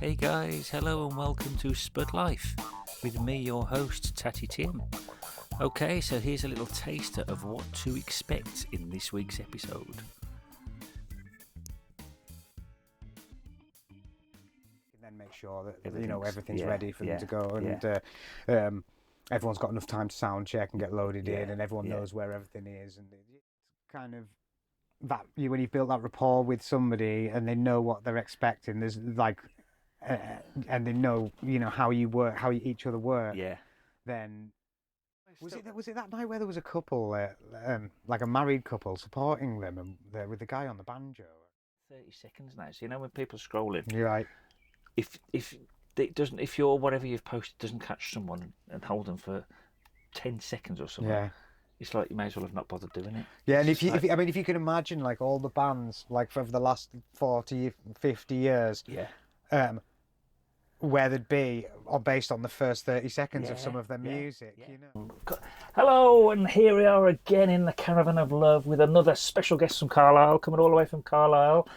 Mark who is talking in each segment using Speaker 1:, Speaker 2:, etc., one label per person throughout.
Speaker 1: Hey guys, hello and welcome to Spud Life with me, your host, Tatty Tim. Okay, so here's a little taster of what to expect in this week's episode.
Speaker 2: Then make sure that everything's ready for them to go, and everyone's got enough time to sound check and get loaded in, and everyone knows where everything is, and it's kind of that when you've built that rapport with somebody and they know what they're expecting, there's like and they know how you work, how each other work. Yeah. Then was it that night where there was a couple, like a married couple, supporting them and with the guy on the banjo?
Speaker 1: 30 seconds now. So when people are scrolling,
Speaker 2: you're right.
Speaker 1: If it doesn't, if your whatever you've posted doesn't catch someone and hold them for 10 seconds or something, it's like you may as well have not bothered doing it. Yeah,
Speaker 2: and if you can imagine like all the bands like for the last 40, 50 years, where they'd be based on the first 30 seconds of some of their music,
Speaker 1: Hello, and here we are again in the Caravan of Love with another special guest from Carlisle, coming all the way from Carlisle.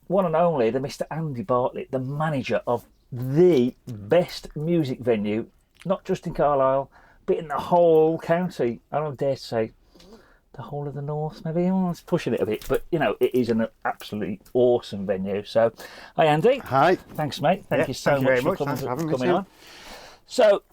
Speaker 1: One and only, the Mr. Andy Bartlett, the manager of the best music venue, not just in Carlisle, but in the whole county. I don't dare say the whole of the north, maybe. Oh, it's pushing it a bit, but it is an absolutely awesome venue. So, hi Andy.
Speaker 2: Hi.
Speaker 1: Thanks, mate. Thank you so much for coming on. So,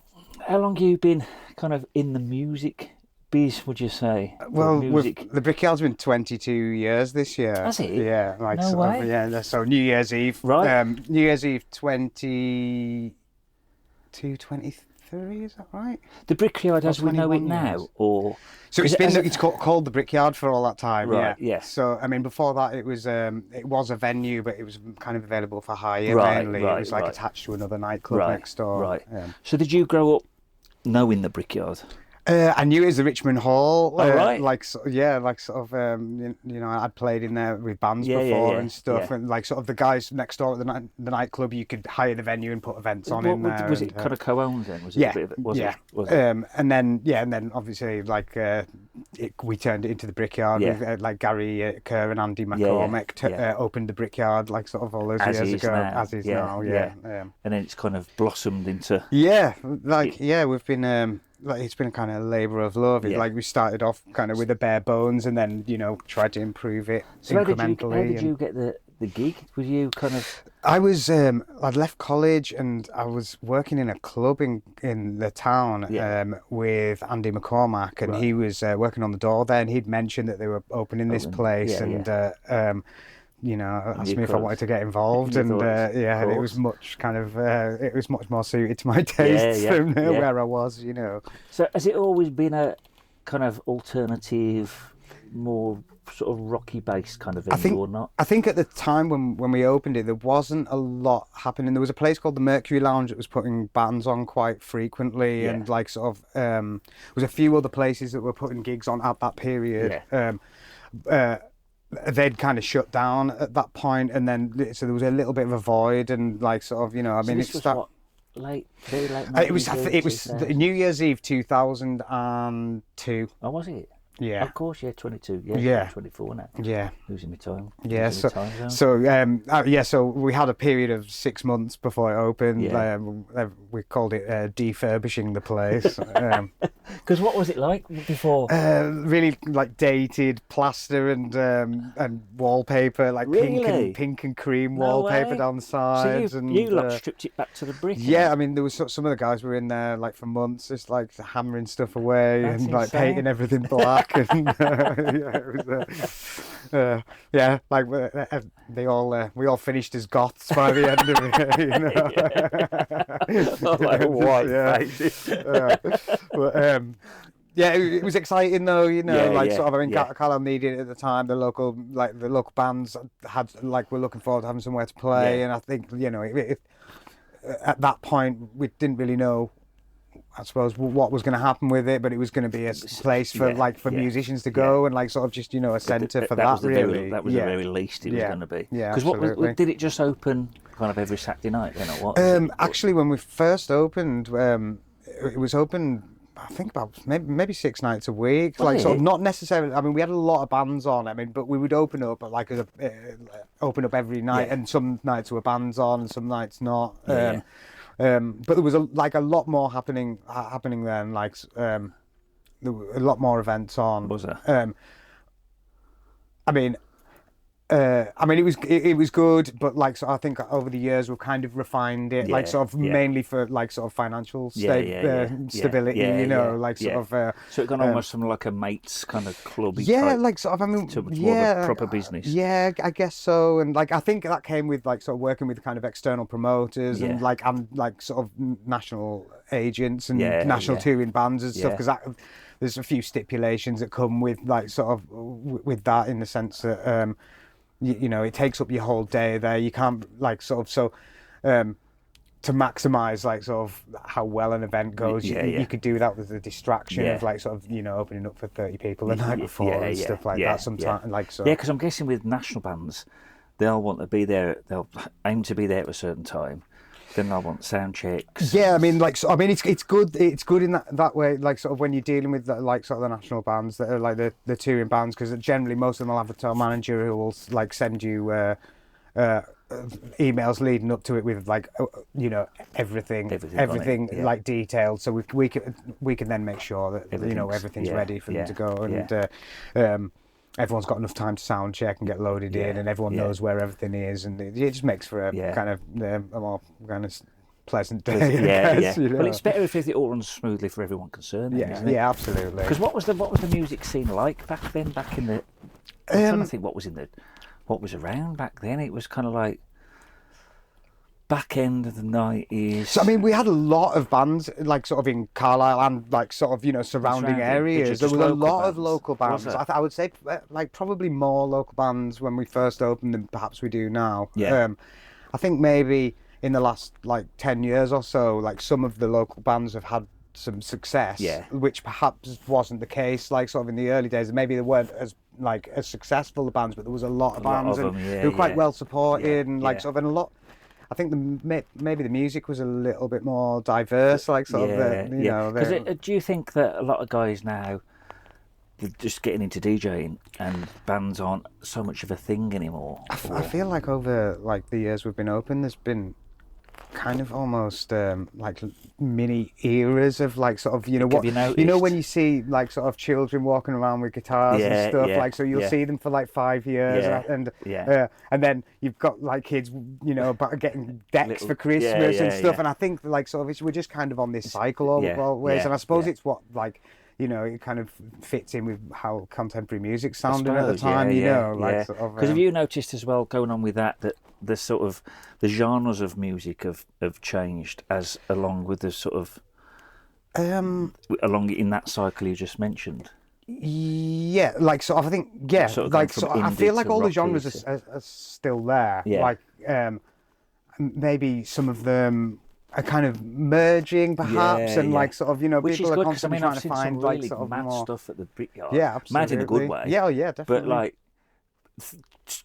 Speaker 1: how long have you been kind of in the music biz, would you say?
Speaker 2: Well, the Brickyard's been 22 years this year.
Speaker 1: Has it?
Speaker 2: Yeah. Like,
Speaker 1: no way.
Speaker 2: Yeah, so New Year's Eve.
Speaker 1: Right.
Speaker 2: New Year's Eve 23, is that right?
Speaker 1: The Brickyard as we know it now, or
Speaker 2: so it's called the Brickyard for all that time,
Speaker 1: right?
Speaker 2: Yeah. So before that it was a venue, but it was kind of available for hire mainly. It was attached to another nightclub next door.
Speaker 1: Right. So did you grow up knowing the Brickyard?
Speaker 2: I knew it was the Richmond Hall.
Speaker 1: Right.
Speaker 2: I'd played in there with bands before and stuff, and like sort of the guys next door at the nightclub, you could hire the venue and put events on in there.
Speaker 1: Was it kind of co-owned then? Was it a bit of it? Was it?
Speaker 2: And then obviously we turned it into the Brickyard with like Gary Kerr and Andy McCormick opened the Brickyard like sort of all those years ago. As is now. And
Speaker 1: then it's kind of blossomed into.
Speaker 2: We've been. It's been a kind of labour of love. Like we started off kind of with the bare bones, and then tried to improve it incrementally.
Speaker 1: How did you get the gig? Was you kind of?
Speaker 2: I was I'd left college and I was working in a club in the town with Andy McCormack, and he was working on the door there, and he'd mentioned that they were opening this place, asked me if I wanted to get involved, and it was much more suited to my tastes than where I was,
Speaker 1: So has it always been a kind of alternative, more sort of rocky based kind of venue or not?
Speaker 2: I think at the time when we opened it, there wasn't a lot happening. There was a place called the Mercury Lounge that was putting bands on quite frequently, and like sort of there was a few other places that were putting gigs on at that period. They'd kind of shut down at that point, and then so there was a little bit of a void, and like sort of
Speaker 1: very late.
Speaker 2: It was New Year's Eve 2002.
Speaker 1: Oh, was it?
Speaker 2: Yeah.
Speaker 1: Of course, 22. Yeah. 24 now.
Speaker 2: Yeah.
Speaker 1: Losing my time.
Speaker 2: Yeah. So we had a period of 6 months before it opened. Yeah. We called it defurbishing the place.
Speaker 1: Because what was it like before?
Speaker 2: Really like dated plaster and wallpaper, like pink and cream wallpaper down the sides.
Speaker 1: So you stripped it back to the brick.
Speaker 2: Yeah, I mean there was some of the guys were in there like for months, just like hammering stuff away.
Speaker 1: That's
Speaker 2: and like
Speaker 1: insane.
Speaker 2: painting everything black. And we all finished as goths by the end of it. It was exciting though, Carlisle needed it at the time. The local bands were looking forward to having somewhere to play, and I think at that point we didn't really know, I suppose, what was going to happen with it, but it was going to be a place for musicians to go and like sort of just a centre for that.
Speaker 1: That was the very least it was going to be.
Speaker 2: Yeah,
Speaker 1: because did it just open kind of every Saturday night then, or what?
Speaker 2: Actually, when we first opened, it was open I think about maybe 6 nights a week,
Speaker 1: Was
Speaker 2: like sort
Speaker 1: it?
Speaker 2: of not necessarily. I mean, we had a lot of bands on. I mean, but we would open up like open up every night,
Speaker 1: Yeah.
Speaker 2: and some nights were bands on, and some nights not.
Speaker 1: Yeah,
Speaker 2: But there was a lot more happening then. Like there were a lot more events on.
Speaker 1: was there?
Speaker 2: I mean, it was good, but like so I think over the years we've kind of refined it, like
Speaker 1: Yeah,
Speaker 2: sort of
Speaker 1: yeah.
Speaker 2: mainly for like sort of financial stability,
Speaker 1: Yeah,
Speaker 2: you know,
Speaker 1: yeah,
Speaker 2: like sort
Speaker 1: yeah.
Speaker 2: of.
Speaker 1: So it got almost from like a mates kind of clubby
Speaker 2: Yeah,
Speaker 1: type
Speaker 2: like sort of. I mean,
Speaker 1: to much more of a proper business.
Speaker 2: Yeah, I guess so. And like I think that came with like sort of working with kind of external promoters and like sort of national agents and national touring bands and stuff, because there's a few stipulations that come with like sort of with that, in the sense that you know, it takes up your whole day there. You can't like sort of to maximize like sort of how well an event goes, you could do that with the distraction of like sort of, you know, opening up for 30 people the night before and stuff like that sometimes. Like so.
Speaker 1: Yeah, because I'm guessing with national bands, they'll want to be there. They'll aim to be there at a certain time. Then they'll want sound checks.
Speaker 2: Yeah, I mean, like, so, I mean, it's good. It's good in that way. Like, sort of when you're dealing with like sort of the national bands that are like the touring bands, because generally most of them will have a tour manager who will like send you emails leading up to it with like you know everything like detailed, so we can then make sure that you know everything's ready for them to go, and everyone's got enough time to sound check and get loaded in, and everyone knows where everything is, and it just makes for a kind of a more kind of pleasant day. You know?
Speaker 1: Well, it's better if it all runs smoothly for everyone concerned. Isn't it?
Speaker 2: Yeah, absolutely.
Speaker 1: Because what was the music scene like back then? Back in the, I'm trying to think what was around back then. It was kind of like back end of the 90s.
Speaker 2: So I mean, we had a lot of bands like sort of in Carlisle and like sort of, you know, surrounding areas. There was a lot of local bands. I would say like probably more local bands when we first opened than perhaps we do now. I think maybe in the last like 10 years or so, like some of the local bands have had some success, which perhaps wasn't the case like sort of in the early days. Maybe they weren't as successful, the bands, but there was a lot of bands who were quite well supported and like sort of, and a lot. I think maybe the music was a little bit more diverse, like sort of, you know.
Speaker 1: Because do you think that a lot of guys now, they're just getting into DJing and bands aren't so much of a thing anymore?
Speaker 2: I feel like over like the years we've been open, there's been kind of almost like mini eras of like sort of, you know, what you know when you see like sort of children walking around with guitars and stuff, like so you'll see them for like 5 years and then you've got like kids, you know, getting decks for Christmas and stuff, and I think like sort of we're just kind of on this cycle always, and I suppose it's what like, you know, it kind of fits in with how contemporary music sounded at the time, you know, like sort of.
Speaker 1: Because have you noticed as well, going on with that the sort of the genres of music have changed as along with the sort of along in that cycle you just mentioned?
Speaker 2: Yeah, like so I think
Speaker 1: sort of
Speaker 2: like so I feel like all the genres are still there. Like maybe some of them are kind of merging perhaps, and like sort of, you know,
Speaker 1: which
Speaker 2: people
Speaker 1: is
Speaker 2: are
Speaker 1: good,
Speaker 2: constantly trying to find
Speaker 1: really
Speaker 2: like sort of
Speaker 1: mad
Speaker 2: more
Speaker 1: stuff at the Brickyard.
Speaker 2: Yeah, absolutely.
Speaker 1: Mad in a good way.
Speaker 2: Yeah, definitely.
Speaker 1: But like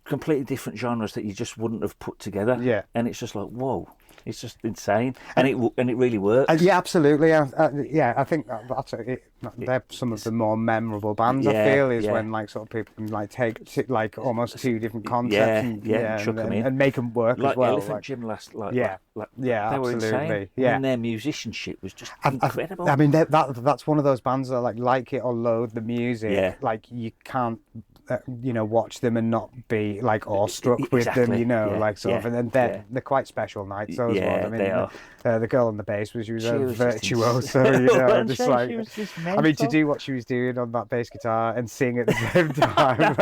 Speaker 1: completely different genres that you just wouldn't have put together.
Speaker 2: Yeah.
Speaker 1: And it's just like, whoa, it's just insane, and it really works.
Speaker 2: Yeah, absolutely. I think that's it. They're some of the more memorable bands. I feel is when like sort of people can like take like almost two different concepts and make them work
Speaker 1: like
Speaker 2: as well.
Speaker 1: Elephant Gym last,
Speaker 2: they
Speaker 1: were insane.
Speaker 2: Yeah,
Speaker 1: and their musicianship was just incredible.
Speaker 2: I mean, that's one of those bands that like it or loathe the music. Yeah. Like you can't, you know, watch them and not be like awestruck with them. You know, like sort of, and then they're quite special nights. Those ones. I mean,
Speaker 1: they are.
Speaker 2: The girl on the bass was a virtuoso. You know, just like. I mean, to do what she was doing on that bass guitar and sing at the same time.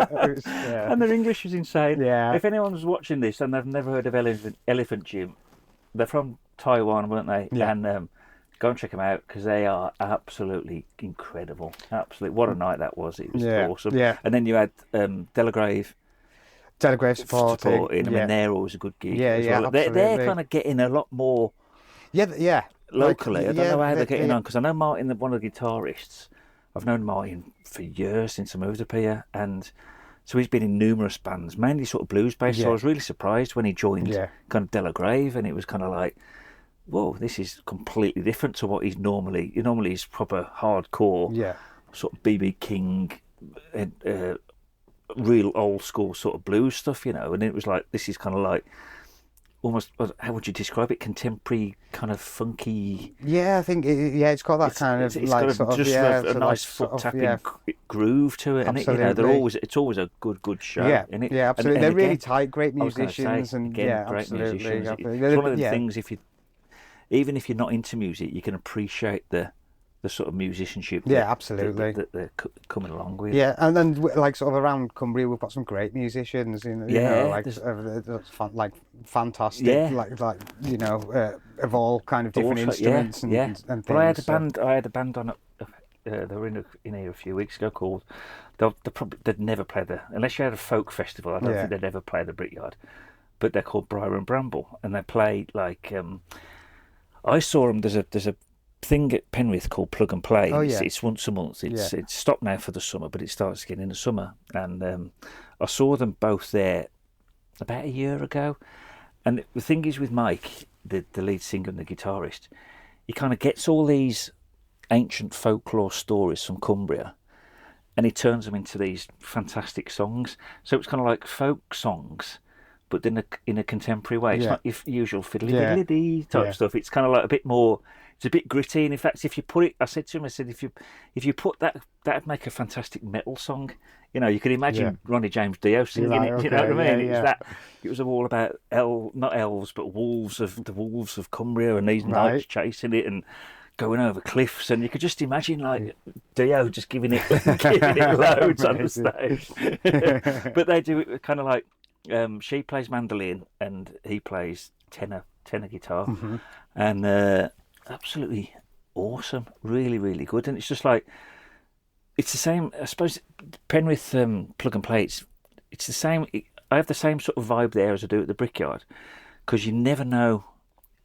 Speaker 1: And their English was insane.
Speaker 2: Yeah.
Speaker 1: If anyone's watching this and they've never heard of Elephant Gym, they're from Taiwan, weren't they?
Speaker 2: Yeah.
Speaker 1: And go and check them out, because they are absolutely incredible. Absolutely. What a night that was. It was awesome.
Speaker 2: Yeah.
Speaker 1: And then you had Delagrave
Speaker 2: supporting.
Speaker 1: I mean, they're always a good gig.
Speaker 2: Yeah,
Speaker 1: as well.
Speaker 2: Absolutely.
Speaker 1: They're kind of getting a lot more.
Speaker 2: Yeah.
Speaker 1: Locally, I don't know how they're getting on, because I know Martin, one of the guitarists. I've known Martin for years since I moved up here, and so he's been in numerous bands, mainly sort of blues based. So I was really surprised when he joined kind of Delagrave, and it was kind of like whoa, this is completely different to what he's normally. Normally he's proper hardcore, sort of BB King, real old school sort of blues stuff, And it was like, this is kind of like almost, how would you describe it? Contemporary, kind of funky.
Speaker 2: Yeah, I think it's got that kind of
Speaker 1: it's
Speaker 2: like
Speaker 1: got
Speaker 2: sort of
Speaker 1: just a nice foot tapping groove to it,
Speaker 2: absolutely.
Speaker 1: And it's always a good show.
Speaker 2: Yeah,
Speaker 1: isn't it?
Speaker 2: Yeah, absolutely.
Speaker 1: And
Speaker 2: They're
Speaker 1: again,
Speaker 2: really tight, great musicians,
Speaker 1: say,
Speaker 2: and
Speaker 1: again, great
Speaker 2: absolutely.
Speaker 1: musicians. It's one of the things, even if you're not into music, you can appreciate the sort of musicianship
Speaker 2: absolutely
Speaker 1: that they're coming along with.
Speaker 2: Yeah, and then like sort of around Cumbria, we've got some great musicians, like fantastic, like of all kind of different instruments and things.
Speaker 1: But I had a band on they were in here a few weeks ago called. They'd never play unless you had a folk festival. I don't think they'd ever play the Brickyard. But they're called Briar and Bramble, and they play like. I saw them. There's a thing at Penrith called Plug and Play. It's once a month. It's stopped now for the summer, but it starts again in the summer. And I saw them both there about a year ago. And the thing is with Mike, the lead singer and the guitarist, he kind of gets all these ancient folklore stories from Cumbria, and he turns them into these fantastic songs. So it's kind of like folk songs, but in a contemporary way. It's not your usual fiddly type stuff. It's kind of like a bit more. It's a bit gritty, and in fact, if you put it, I said to him, if you put that, that'd make a fantastic metal song. You could imagine Ronnie James Dio singing it. You know what I mean? It was all about not elves, but wolves of Cumbria, and these knights chasing it and going over cliffs, and you could just imagine like Dio just giving it loads on the stage. But they do it kind of like she plays mandolin and he plays tenor guitar, and. Absolutely awesome, really, really good. And it's just like, it's the same, I suppose, Penrith Plug and Play, it's the same, I have the same sort of vibe there as I do at the Brickyard, because you never know,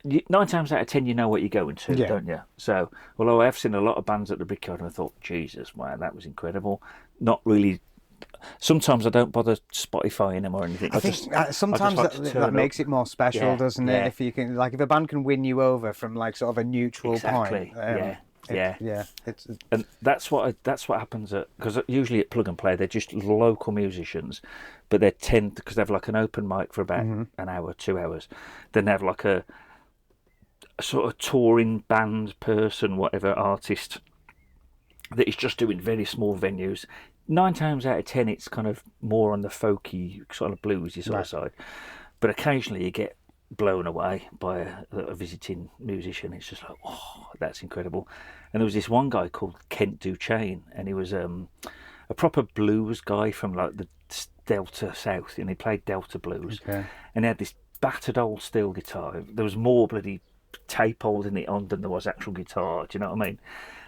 Speaker 1: 9 times out of 10 you know what you're going to, don't you? So, although I have seen a lot of bands at the Brickyard and I thought, Jesus, wow, that was incredible. Not really. Sometimes I don't bother Spotifying them or anything.
Speaker 2: I think sometimes that makes it more special, doesn't it? If you can, like, if a band can win you over from like sort of a neutral point.
Speaker 1: And that's what happens because usually at Plug and Play they're just local musicians, but they tend, because they have like an open mic for about an hour, 2 hours. Then they have like a sort of touring band person, whatever artist that is just doing very small venues. 9 times out of 10, it's kind of more on the folky, sort of bluesy sort of side. But occasionally you get blown away by a visiting musician. It's just like, oh, that's incredible. And there was this one guy called Kent Duchesne, and he was a proper blues guy from like the Delta South, and he played Delta blues. And he had this battered old steel guitar. There was more bloody tape holding it on than there was actual guitar. Do you know what I mean?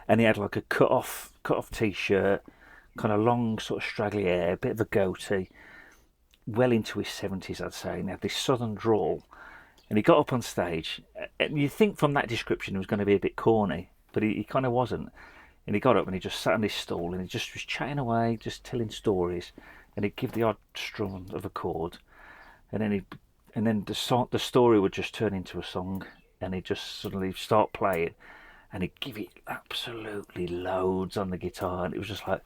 Speaker 1: And he had like a cut off t-shirt, kind of long, sort of straggly hair, a bit of a goatee, well into his 70s, I'd say, and he had this southern drawl. And he got up on stage, and you think from that description he was going to be a bit corny, but he kind of wasn't. And he got up and he just sat on his stool and he just was chatting away, just telling stories, and he'd give the odd strum of a chord, and then the story would just turn into a song, and he'd just suddenly start playing, and he'd give it absolutely loads on the guitar, and it was just like,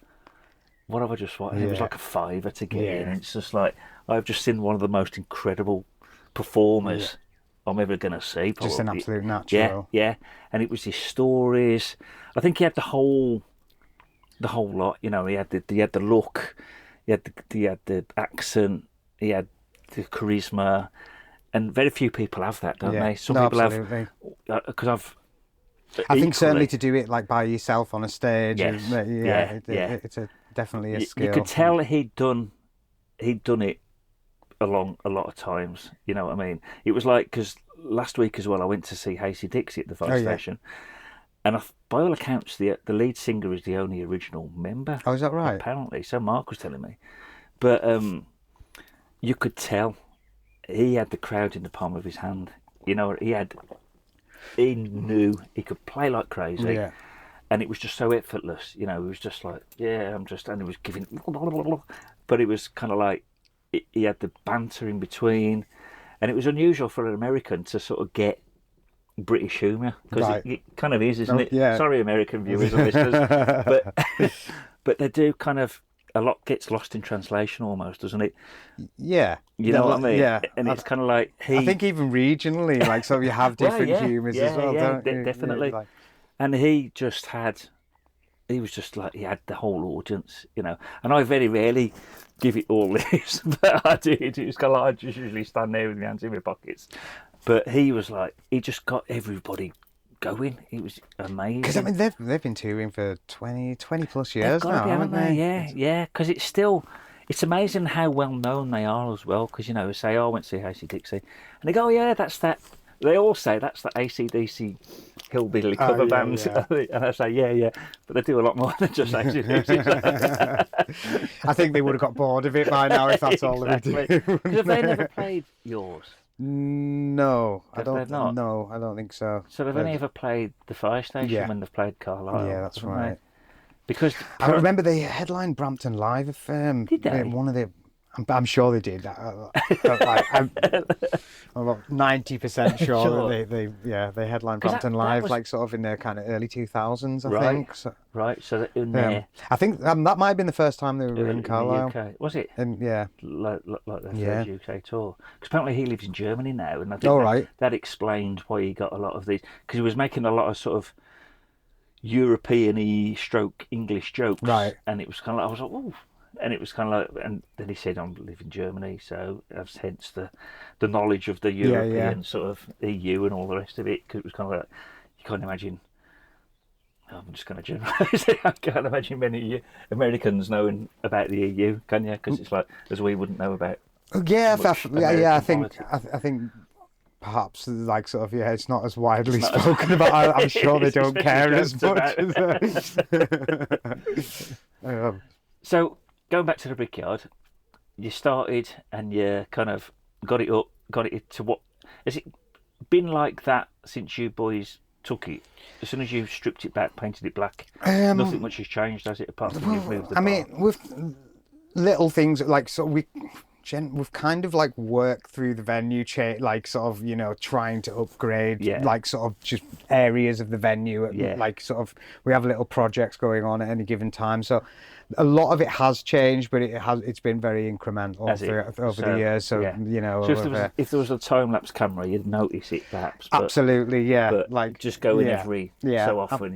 Speaker 1: what have I just watched? It was like a $5 to get in. It's just like, I've just seen one of the most incredible performers I'm ever going to see. Probably.
Speaker 2: Just an absolute natural.
Speaker 1: Yeah. And it was his stories. I think he had the whole lot. He had the look, he had the accent, he had the charisma, and very few people have that, don't they? Some people
Speaker 2: absolutely.
Speaker 1: Have, because
Speaker 2: I think certainly to do it like by yourself on a stage. It's definitely a skill.
Speaker 1: You could tell he'd done it along a lot of times. You know what I mean? It was like, because last week as well, I went to see Hasty Dixie at the fire station, and by all accounts, the lead singer is the only original member.
Speaker 2: Oh, is that right?
Speaker 1: Apparently, so Mark was telling me. But you could tell he had the crowd in the palm of his hand. He knew he could play like crazy. Yeah. And it was just so effortless, It was just like, and he was giving, but it was kind of like, he had the banter in between, and it was unusual for an American to sort of get British humour, because
Speaker 2: Right.
Speaker 1: it kind of is, isn't it?
Speaker 2: Yeah.
Speaker 1: Sorry, American viewers and listeners, but but they do kind of, a lot gets lost in translation almost, doesn't it?
Speaker 2: Yeah.
Speaker 1: You know what I mean?
Speaker 2: Yeah.
Speaker 1: And it's kind of like
Speaker 2: I think even regionally, like, so you have
Speaker 1: well,
Speaker 2: different humours as well, don't you?
Speaker 1: definitely.
Speaker 2: Like,
Speaker 1: And he was just like, he had the whole audience, you know. And I very rarely give it all this, but I did. It was kind of like, I just usually stand there with my hands in my pockets. But he was like, he just got everybody going. It was amazing.
Speaker 2: because I mean, they've been touring for 20 plus years
Speaker 1: They've got
Speaker 2: now,
Speaker 1: to be,
Speaker 2: haven't they?
Speaker 1: Yeah. Because it's still, it's amazing how well known they are as well. Because, you know, say, oh, I went to see AC Dixie, and they go, oh yeah, that's that. They all say that's the AC/DC hillbilly cover band, and I say, yeah, but they do a lot more than just AC/DC.
Speaker 2: I think they would have got bored of it by now if that's all they do.
Speaker 1: Because have they never played yours?
Speaker 2: No, I don't.
Speaker 1: They've not?
Speaker 2: No, I don't think so.
Speaker 1: So they've only ever played the fire station
Speaker 2: Yeah.
Speaker 1: when they've played Carlisle.
Speaker 2: Yeah, that's
Speaker 1: haven't
Speaker 2: right.
Speaker 1: they? Because
Speaker 2: I remember they headlined Brampton Live. If
Speaker 1: Did they?
Speaker 2: one of the, I'm sure they did. I'm about 90% sure that they headlined
Speaker 1: 'Cause
Speaker 2: Brampton
Speaker 1: that
Speaker 2: Live,
Speaker 1: was-
Speaker 2: like sort of in the kind of early 2000s, I
Speaker 1: Right.
Speaker 2: think. So,
Speaker 1: right, so that in there
Speaker 2: I think that might have been the first time they were in
Speaker 1: the
Speaker 2: Carlisle.
Speaker 1: UK, was it?
Speaker 2: And yeah,
Speaker 1: Like their
Speaker 2: Yeah.
Speaker 1: third UK tour. Because apparently he lives in Germany now, and I think
Speaker 2: all right.
Speaker 1: that explained why he got a lot of these. Because he was making a lot of sort of European-y stroke English jokes,
Speaker 2: Right.
Speaker 1: And it was kind of like, I was like, ooh. And it was kind of like, and then he said, "I'm live in Germany," so that's hence the knowledge of the European sort of EU and all the rest of it. Because it was kind of like, you can't imagine. I'm just going to generalise. I can't imagine many Americans knowing about the EU, can you? Because it's like, as we wouldn't know about.
Speaker 2: Yeah,
Speaker 1: much
Speaker 2: I think
Speaker 1: politics.
Speaker 2: I think perhaps like sort of it's not as widely spoken about. I'm sure they don't care as much.
Speaker 1: So going back to the Brickyard, you started and you kind of got it up, got it to what? Has it been like that since you boys took it? As soon as you stripped it back, painted it black, nothing much has changed, has it? Apart from you've moved the
Speaker 2: I mean,
Speaker 1: bar?
Speaker 2: with little things like we've kind of like worked through the venue, like sort of trying to upgrade, like sort of just areas of the venue, like sort of we have little projects going on at any given time. So a lot of it has changed, but it's been very incremental over the years. So
Speaker 1: So if there was a time lapse camera, you'd notice it perhaps. But,
Speaker 2: absolutely, yeah.
Speaker 1: But
Speaker 2: like
Speaker 1: just going every so often.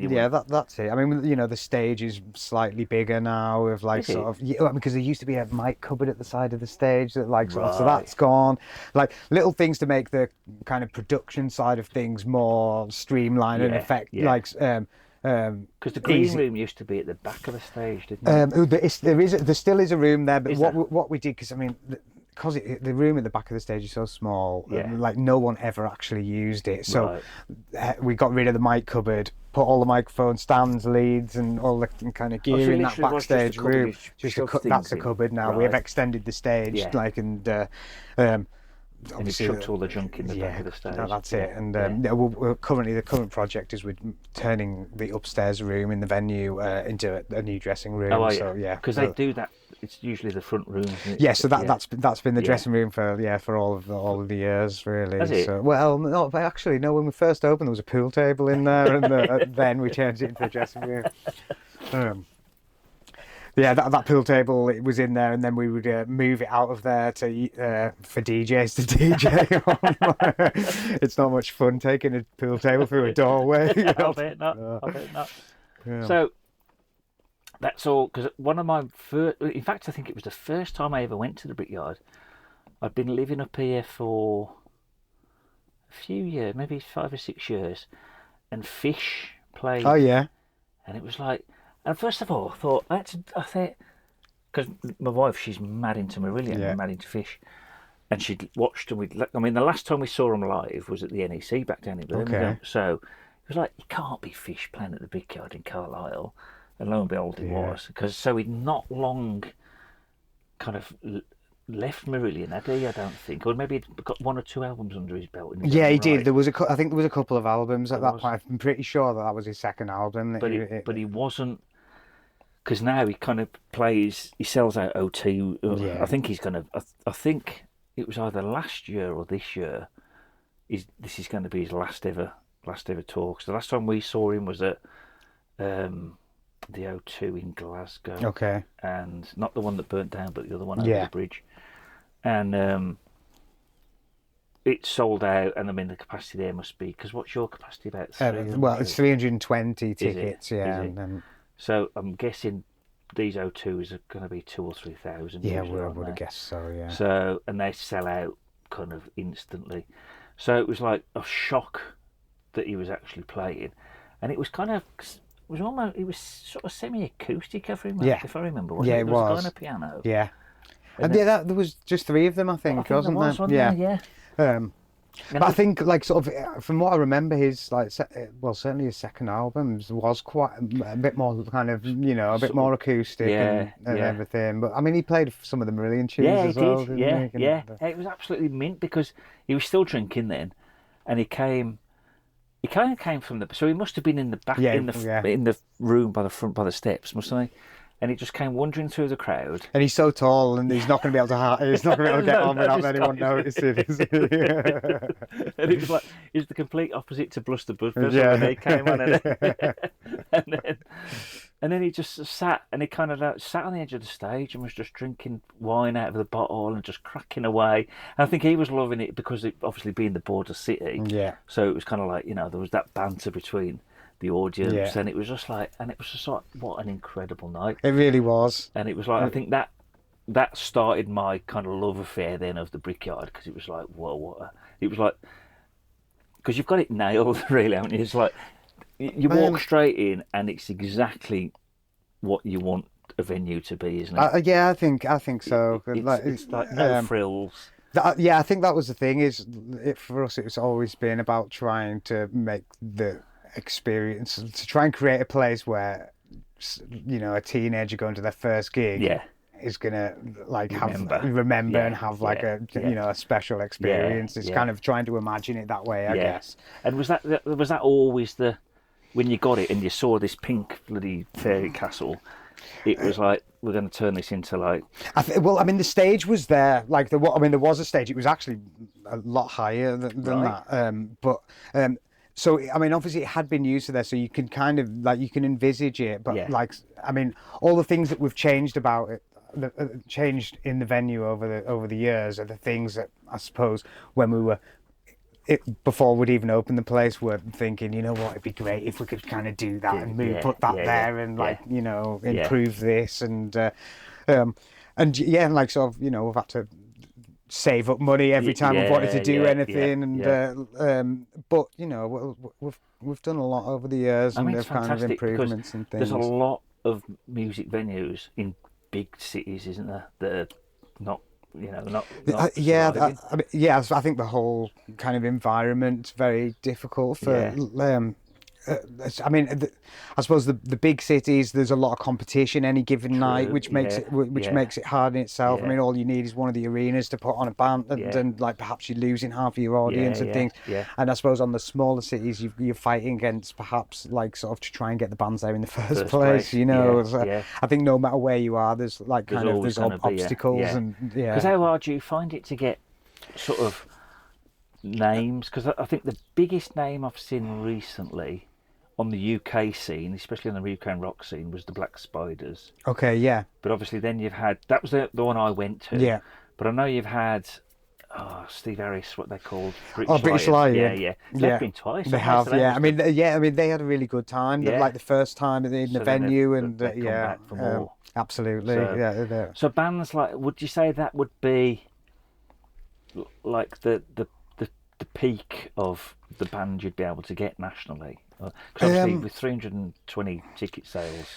Speaker 2: That's it. I mean, the stage is slightly bigger now, with like sort of because there used to be a mic cupboard at the side of the stage that like sort of, so that's gone. Like little things to make the kind of production side of things more streamlined and effect like.
Speaker 1: Because the green room used to be at the back of the stage, didn't it?
Speaker 2: There still is a room there, but what we did, because I mean, because the room at the back of the stage is so small, like no one ever actually used it. So we got rid of the mic cupboard, put all the microphone stands, leads, and all the kind of gear in that backstage room. That's a cupboard now. We have extended the stage, like
Speaker 1: and you chucked all the junk in the back of the stage.
Speaker 2: That's it. And the current project is with turning the upstairs room in the venue into a new dressing room.
Speaker 1: Oh,
Speaker 2: so
Speaker 1: because they do that. It's usually the front room, isn't it?
Speaker 2: Yeah, so that's been the dressing room for all of the years, really.
Speaker 1: Has it?
Speaker 2: So, well, no, but actually, no. When we first opened, there was a pool table in there, and then we changed it into a dressing room. That pool table, it was in there, and then we would move it out of there for DJs to DJ on. It's not much fun taking a pool table through a doorway.
Speaker 1: I bet not. Yeah. So that's all, because one of my first, in fact, I think it was the first time I ever went to the Brickyard. I'd been living up here for a few years, maybe 5 or 6 years, and Fish played.
Speaker 2: Oh yeah.
Speaker 1: And it was like. And first of all, I thought, because my wife, she's mad into Marillion and mad into Fish, and she'd watched them. The last time we saw them live was at the NEC back down in Birmingham. Okay. So it was like, it can't be Fish playing at the Brickyard in Carlisle, and lo and behold, it was. So he'd not long kind of left Marillion, had he? I don't think, or maybe he'd got 1 or 2 albums under his belt.
Speaker 2: Yeah, he did. There was I think there was a couple of albums at that point. I'm pretty sure that was his second album.
Speaker 1: But he wasn't. Because now he kind of plays, he sells out OT. I think he's going to, I think it was either last year or this year, this is going to be his last ever last ever tour. Because the last time we saw him was at the O2 in Glasgow.
Speaker 2: Okay.
Speaker 1: And not the one that burnt down, but the other one over
Speaker 2: Yeah.
Speaker 1: the bridge. And it sold out, and I mean the capacity there must be, because what's your capacity about?
Speaker 2: Well, it's 320
Speaker 1: Is
Speaker 2: tickets,
Speaker 1: it?
Speaker 2: yeah.
Speaker 1: Is it?
Speaker 2: And
Speaker 1: So I'm guessing these O2s are going to be 2,000 or 3,000.
Speaker 2: yeah,
Speaker 1: usually,
Speaker 2: I
Speaker 1: aren't
Speaker 2: would
Speaker 1: they?
Speaker 2: have guessed so, yeah.
Speaker 1: So, and they sell out kind of instantly. So it was like a shock that he was actually playing, and it was kind of, it was sort of semi-acoustic, if I remember. Wasn't
Speaker 2: Yeah,
Speaker 1: it?
Speaker 2: it
Speaker 1: There was a guy
Speaker 2: was.
Speaker 1: on a piano.
Speaker 2: Yeah.
Speaker 1: And
Speaker 2: And yeah, there was just 3 of them, I think, wasn't
Speaker 1: there was,
Speaker 2: there?
Speaker 1: wasn't there? Yeah.
Speaker 2: But I think, like, sort of, from what I remember, his, like, certainly his second album was quite a bit more kind of, a bit more acoustic and everything. But I mean, he played some of the Marillion tunes as well, didn't he?
Speaker 1: Yeah. It was absolutely mint, because he was still drinking then, and he kind of came from so he must have been in the back, in the room by the front, by the steps, mustn't he? And he just came wandering through the crowd.
Speaker 2: And he's so tall, and he's not going to be able to. He's not going to be able to get on without anyone noticing. Is he?
Speaker 1: And it was like, it's the complete opposite to Bluster Budfest when they came on, and then he just sat, and he kind of sat on the edge of the stage and was just drinking wine out of the bottle and just cracking away. And I think he was loving it because it obviously being the border city.
Speaker 2: Yeah.
Speaker 1: So it was kind of like, there was that banter between the audience, and it was just like, what an incredible night.
Speaker 2: It really was.
Speaker 1: And it was like, I think that started my kind of love affair then of the Brickyard, because it was like, whoa, it was like, because you've got it nailed, really, haven't you? It's like, you walk straight in, and it's exactly what you want a venue to be, isn't it?
Speaker 2: Yeah, I think so.
Speaker 1: It's like no frills.
Speaker 2: Yeah, I think that was the thing. For us, it's always been about trying to make the experience, to try and create a place where, a teenager going to their first gig is gonna remember and have a special experience. It's kind of trying to imagine it that way, I guess.
Speaker 1: And was that always when you got it and you saw this pink bloody fairy castle, it was like, we're going to turn this into like...
Speaker 2: the stage was there. There was a stage. It was actually a lot higher than that. So, I mean, obviously it had been used to there, so you can kind of, you can envisage it. But, all the things that we've changed about it, changed in the venue over the years, are the things that, I suppose, when we were... before we'd even open the place, we're thinking, it'd be great if we could kind of do that and put that there and improve this and we've had to save up money every time we've wanted to do anything but we've done a lot over the years, and there's kind of improvements and things.
Speaker 1: There's a lot of music venues in big cities, isn't there, that are not I think the whole kind of environment's very difficult for I suppose the big cities, there's a lot of competition any given night, which makes it hard in itself. I mean, all you need is one of the arenas to put on a band, and perhaps you're losing half of your audience and things. And I suppose on the smaller cities, you're fighting against perhaps sort of to try and get the bands there in the first place. I think no matter where you are, there's there's obstacles and Because how hard do you find it to get sort of names? Because I think the biggest name I've seen recently on the UK scene, especially on the UK rock scene, was the Black Spiders.
Speaker 2: Okay, yeah.
Speaker 1: But obviously then you've had, that was the one I went to.
Speaker 2: Yeah.
Speaker 1: But I know you've had, Steve Harris, what they're called.
Speaker 2: British Lion.
Speaker 1: Yeah. They've been twice.
Speaker 2: They have, yeah. I mean, they had a really good time. Like the first time in the venue, and
Speaker 1: come back for more.
Speaker 2: Absolutely.
Speaker 1: So bands like, would you say that would be like the peak of the band you'd be able to get nationally? Because obviously with 320 ticket sales.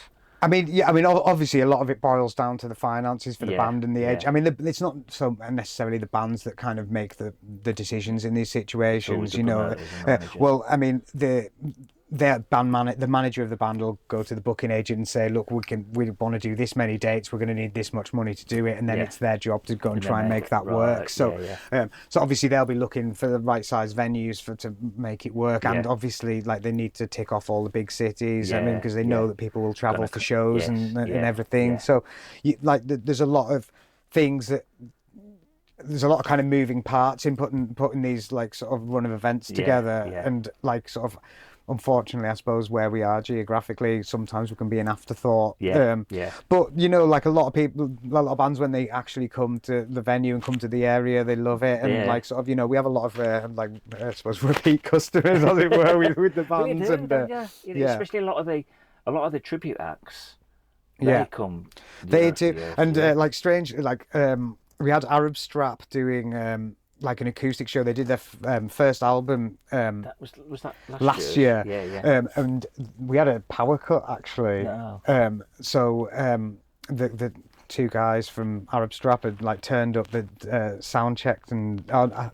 Speaker 2: I mean, obviously a lot of it boils down to the finances for the band and the edge. I mean, it's not so necessarily the bands that kind of make the decisions in these situations, well, I mean, the manager of the band will go to the booking agent and say, look, we want to do this many dates, we're going to need this much money to do it, and then it's their job to go and try and make that work. So so obviously they'll be looking for the right size venues to make it work, and obviously they need to tick off all the big cities. I mean, because they know that people will travel for shows and everything. So there's a lot of things that there's a lot of kind of moving parts in putting these like sort of run of events together, and like sort of, unfortunately, I suppose where we are geographically, sometimes we can be an afterthought. But you know, like a lot of people, a lot of bands, when they actually come to the venue and come to the area, they love it, and like sort of, you know, we have a lot of like I suppose repeat customers, as it were, with the bands,
Speaker 1: and especially a lot of the tribute acts. They come.
Speaker 2: They do, and like strange, like we had Arab Strap doing like an acoustic show. They did their first album.
Speaker 1: That was that
Speaker 2: last year? And we had a power cut actually.
Speaker 1: No.
Speaker 2: So the two guys from Arab Strap had like turned up, the sound checked, and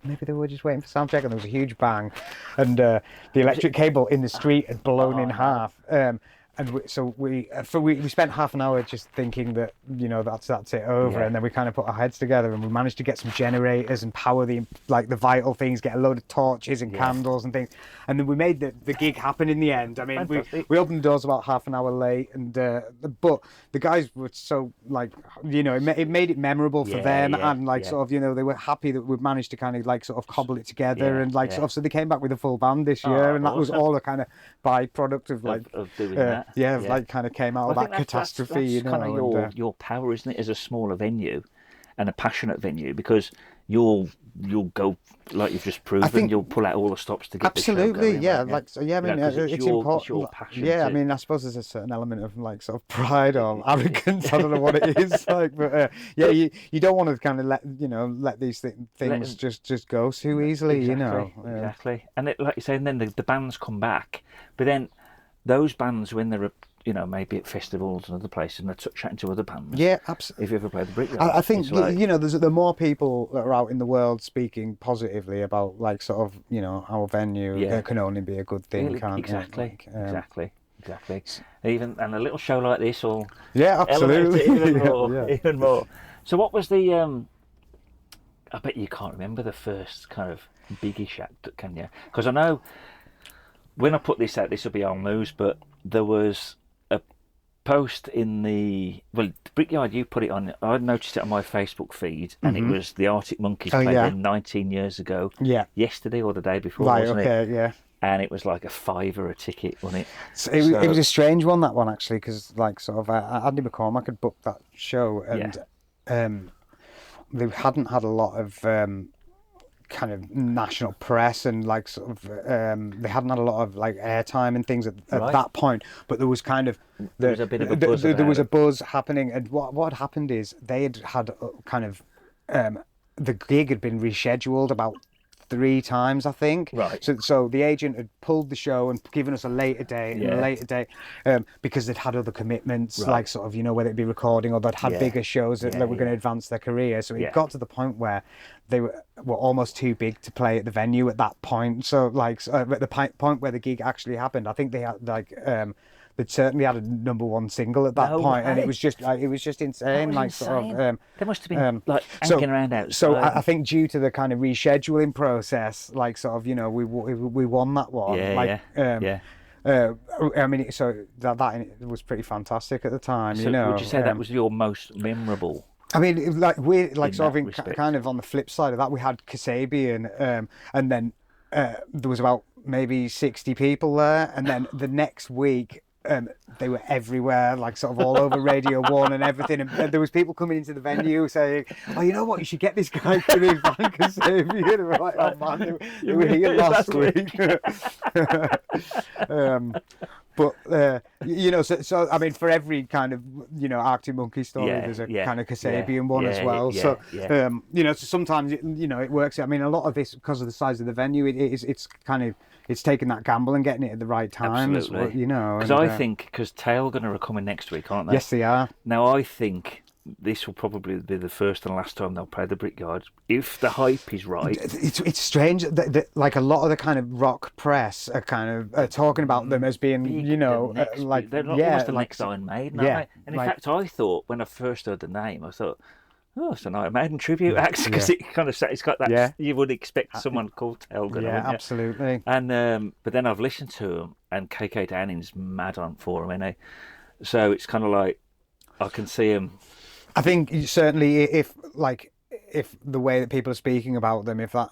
Speaker 2: maybe they were just waiting for sound check, and there was a huge bang, and the electric cable in the street had blown in half. And so we spent half an hour just thinking that, you know, that's it over, and then we kind of put our heads together, and we managed to get some generators and power the vital things, get a load of torches and candles and things, and then we made the gig happen in the end. I mean, we opened the doors about half an hour late, and but the guys were so, like, you know, it made it memorable for them, and like sort of, you know, they were happy that we'd managed to kind of like sort of cobble it together, and like sort of, so they came back with a full band this year, and that was all a kind of byproduct of like
Speaker 1: of doing that.
Speaker 2: Like kind of came out of that catastrophe.
Speaker 1: That's
Speaker 2: you know,
Speaker 1: kind of your power, isn't it, as a smaller venue and a passionate venue, because you'll go, like you've just proven, you'll pull out all the stops to get
Speaker 2: absolutely,
Speaker 1: the show going,
Speaker 2: like, so, yeah. I mean,
Speaker 1: it's
Speaker 2: important.
Speaker 1: It's your passion.
Speaker 2: I mean, I suppose there's a certain element of like sort of pride or arrogance. I don't know what it is like, but you don't want to kind of let these things just go too easily.
Speaker 1: Exactly,
Speaker 2: you know,
Speaker 1: exactly. And like you say, and then the bands come back, but then those bands, when they're, you know, maybe at festivals and other places, and they're chatting to other bands.
Speaker 2: Yeah, absolutely.
Speaker 1: If you ever played the Brickyard,
Speaker 2: I think like, you know, the more people that are out in the world speaking positively about like sort of, you know, our venue, it can only be a good thing, can't it?
Speaker 1: Exactly. Even and a little show like this will
Speaker 2: absolutely
Speaker 1: even more. So what was the? I bet you can't remember the first kind of biggish act, can you? Because I know, when I put this out, this will be on news, but there was a post in the Brickyard, you put it on, I noticed it on my Facebook feed, and it was the Arctic Monkeys played there 19 years ago. Yesterday or the day before, wasn't it? And it was like $5 a ticket, wasn't it? So
Speaker 2: it was a strange one, that one, actually, because like sort of Andy McCormack had booked that show, and they hadn't had a lot of kind of national press, and like sort of they hadn't had a lot of like airtime and things at that point, but there was kind of
Speaker 1: there was a bit of a buzz
Speaker 2: there was a buzz happening, and what had happened is they had kind of the gig had been rescheduled about 3 times, I think.
Speaker 1: Right.
Speaker 2: So the agent had pulled the show and given us a later date and a later date, because they'd had other commitments, like sort of, you know, whether it be recording or they'd had bigger shows that were going to advance their career. So it got to the point where they were almost too big to play at the venue at that point. So like at the point where the gig actually happened, I think they had like they'd certainly had a #1 single at that point, and it was just insane. Like
Speaker 1: insane.
Speaker 2: Sort of,
Speaker 1: they must have been like hanging around outside.
Speaker 2: So I think due to the kind of rescheduling process, like sort of, you know, we won that one. I mean, so that was pretty fantastic at the time.
Speaker 1: So
Speaker 2: you know,
Speaker 1: would you say that was your most memorable?
Speaker 2: I mean, like we like sort of kind of on the flip side of that, we had Kasabian, and then there was about maybe 60 people there, and then the next week. They were everywhere, like sort of all over Radio 1 and everything, and there was people coming into the venue saying, "Oh, you know what? You should get this guy Kareem Van Kasabian." And we're like, "Oh man, they were here last week." But you know, so I mean, for every kind of, you know, Arctic Monkey story, there's a kind of Kasabian one as well. You know, so sometimes you know it works. I mean, a lot of this, because of the size of the venue, it's kind of. It's taking that gamble and getting it at the right time.
Speaker 1: Absolutely.
Speaker 2: You know.
Speaker 1: Because I think, Tailgun are coming next week, aren't they?
Speaker 2: Yes, they are.
Speaker 1: Now, I think this will probably be the first and last time they'll play the Brickyard, if the hype is right.
Speaker 2: It's strange that like a lot of the kind of rock press are kind of talking about them as being, you know, like
Speaker 1: they're almost the next Iron Maiden, aren't they? And in fact, I thought when I first heard the name, I thought, oh, it's an Iron Maiden tribute act, because it kind of it's got that you would expect someone called Tailgun.
Speaker 2: Yeah, absolutely.
Speaker 1: And but then I've listened to them, and KK Downing's mad on for them, innit? So it's kind of like I can see him.
Speaker 2: I think certainly if like if the way that people are speaking about them, if that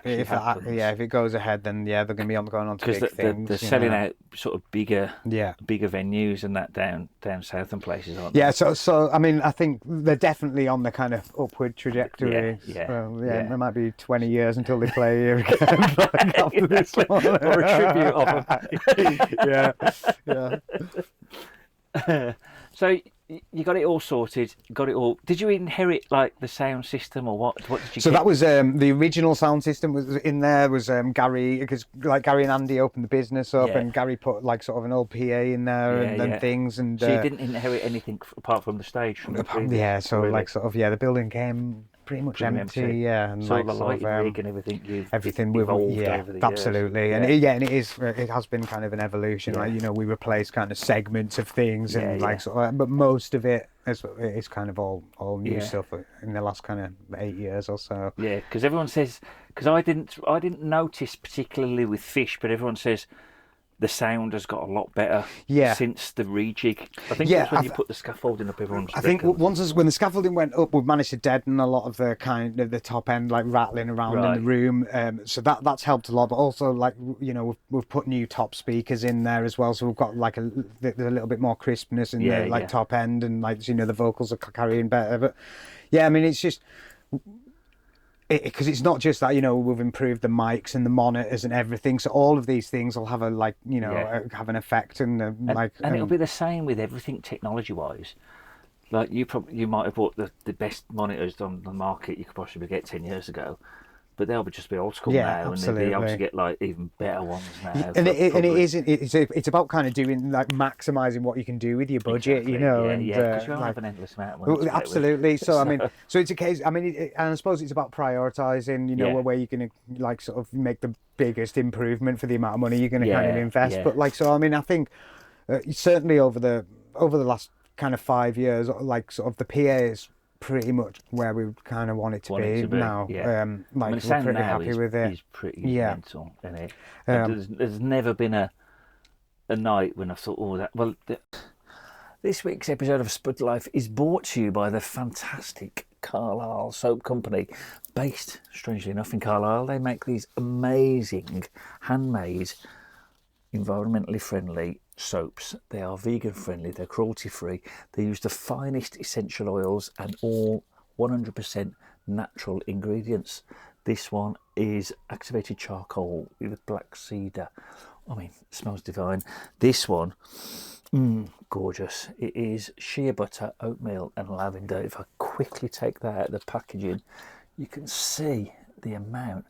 Speaker 2: if it goes ahead, then they're going to be going on to big things.
Speaker 1: They're selling out sort of bigger venues and that down south and places, aren't they?
Speaker 2: Yeah, so I mean, I think they're definitely on the kind of upward trajectory. It might be 20 years until they play here again. After this one.
Speaker 1: Or a tribute of them.
Speaker 2: Yeah.
Speaker 1: So you got it all sorted, got it all. Did you inherit like the sound system, or what did you
Speaker 2: So
Speaker 1: get?
Speaker 2: that was the original sound system was in there, was Gary, because like Gary and Andy opened the business up, and Gary put like sort of an old PA in there and things, and
Speaker 1: so you didn't inherit anything apart from the stage from the previous,
Speaker 2: so really? Like sort of the building came pretty much empty, and
Speaker 1: so
Speaker 2: like
Speaker 1: the lighting rig and everything
Speaker 2: we've
Speaker 1: evolved
Speaker 2: yeah,
Speaker 1: over the
Speaker 2: absolutely,
Speaker 1: years.
Speaker 2: and it has been kind of an evolution. Like, you know, we replaced kind of segments of things, and like sort of, but most of it is kind of all new stuff in the last kind of 8 years or so.
Speaker 1: Yeah, because everyone says, because I didn't notice particularly with Fish, but everyone says the sound has got a lot better since the rejig. I think that's when you put the scaffolding up.
Speaker 2: I think when the scaffolding went up, we've managed to deaden a lot of the kind of the top end, like rattling around in the room. So that's helped a lot. But also, like, you know, we've put new top speakers in there as well. So we've got like a little bit more crispness in the top end, and like, you know, the vocals are carrying better. But yeah, I mean, it's just. Because it's not just that, you know, we've improved the mics and the monitors and everything, so all of these things will have have an effect, and
Speaker 1: it'll be the same with everything technology wise. Like you might have bought the best monitors on the market you could possibly get 10 years ago, but they'll just be old school now,
Speaker 2: absolutely.
Speaker 1: And they'll be able to get like even better ones now.
Speaker 2: It's about kind of doing like maximising what you can do with your budget, you know,
Speaker 1: because you have an endless amount of money.
Speaker 2: Absolutely. So I mean, so it's a case. I mean, and I suppose it's about prioritising. You know, where you're going to like sort of make the biggest improvement for the amount of money you're going to kind of invest. But like, so I mean, I think certainly over the last kind of 5 years, like sort of the PA is pretty much where we kind of want it to be now. Like, we're pretty happy with it.
Speaker 1: It's pretty mental, isn't it? There's never been a night when I thought, This week's episode of Spud Life is brought to you by the fantastic Carlisle Soap Company, based, strangely enough, in Carlisle. They make these amazing handmade, environmentally friendly soaps. They are vegan friendly, they're cruelty free, they use the finest essential oils and all 100% natural ingredients. This one is activated charcoal with black cedar. I mean, it smells divine. This one, gorgeous. It is shea butter, oatmeal and lavender. If I quickly take that out of the packaging, you can see the amount.